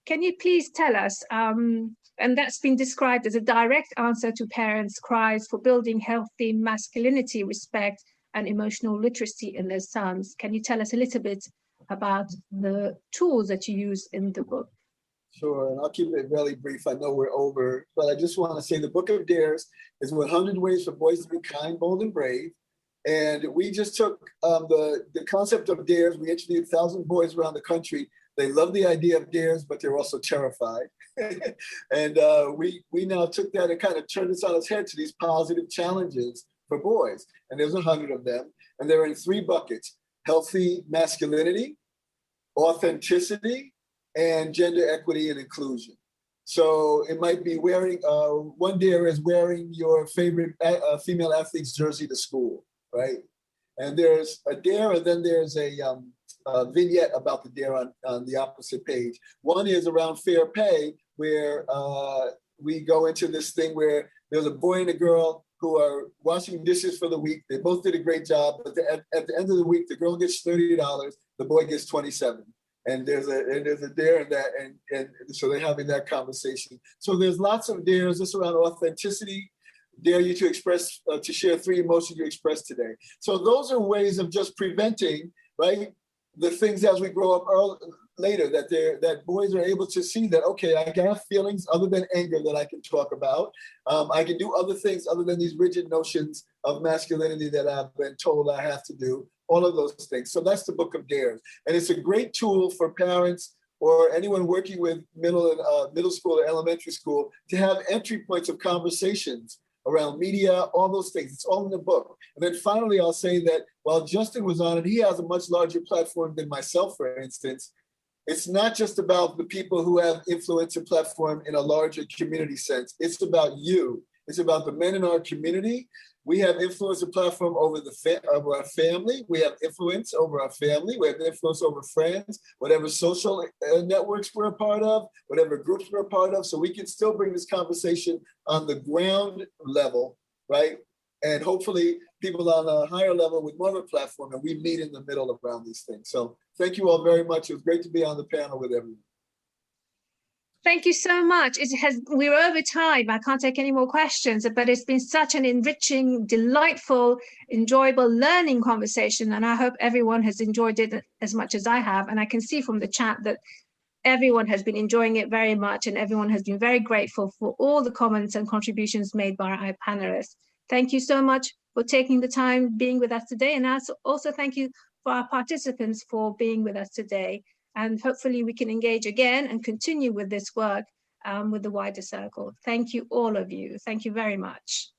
Can you please tell us, and that's been described as a direct answer to parents' cries for building healthy masculinity, respect, and emotional literacy in their sons. Can you tell us a little bit about the tools that you use in the book? Sure, and I'll keep it really brief. I know we're over, but I just want to say the Book of Dares is 100 ways for boys to be kind, bold, and brave. And we just took the concept of dares. We interviewed 1,000 boys around the country. They love the idea of dares, but they're also terrified. And we now took that and kind of turned this on its head to these positive challenges for boys. And there's 100 of them. And they're in 3 buckets: healthy masculinity, authenticity, and gender equity and inclusion. So it might be wearing, one dare is wearing your favorite female athlete's jersey to school, right? And there's a dare, and then there's a vignette about the dare on the opposite page. One is around fair pay, where we go into this thing where there's a boy and a girl who are washing dishes for the week. They both did a great job, but at the end of the week, the girl gets $30, the boy gets $27. And there's a dare in that, and so they're having that conversation. So there's lots of dares just around authenticity. Dare you to express, to share 3 emotions you expressed today. So those are ways of just preventing, right, the things as we grow up later, that boys are able to see that, okay, I can have feelings other than anger that I can talk about. I can do other things other than these rigid notions of masculinity that I've been told I have to do, all of those things. So that's the Book of Dares. And it's a great tool for parents or anyone working with middle school or elementary school to have entry points of conversations around media, all those things. It's all in the book. And then finally, I'll say that while Justin was on it, he has a much larger platform than myself, for instance. It's not just about the people who have influence and platform in a larger community sense. It's about you. It's about the men in our community. We have influence and platform over over our family. We have influence over our family. We have influence over friends, whatever social networks we're a part of, whatever groups we're a part of. So we can still bring this conversation on the ground level, right? And hopefully people on a higher level with more of a platform, and we meet in the middle around these things. So thank you all very much. It was great to be on the panel with everyone. Thank you so much. We're over time. I can't take any more questions, but it's been such an enriching, delightful, enjoyable learning conversation. And I hope everyone has enjoyed it as much as I have. And I can see from the chat that everyone has been enjoying it very much, and everyone has been very grateful for all the comments and contributions made by our panelists. Thank you so much for taking the time being with us today. And also thank you for our participants for being with us today. And hopefully we can engage again and continue with this work with the wider circle. Thank you, all of you. Thank you very much.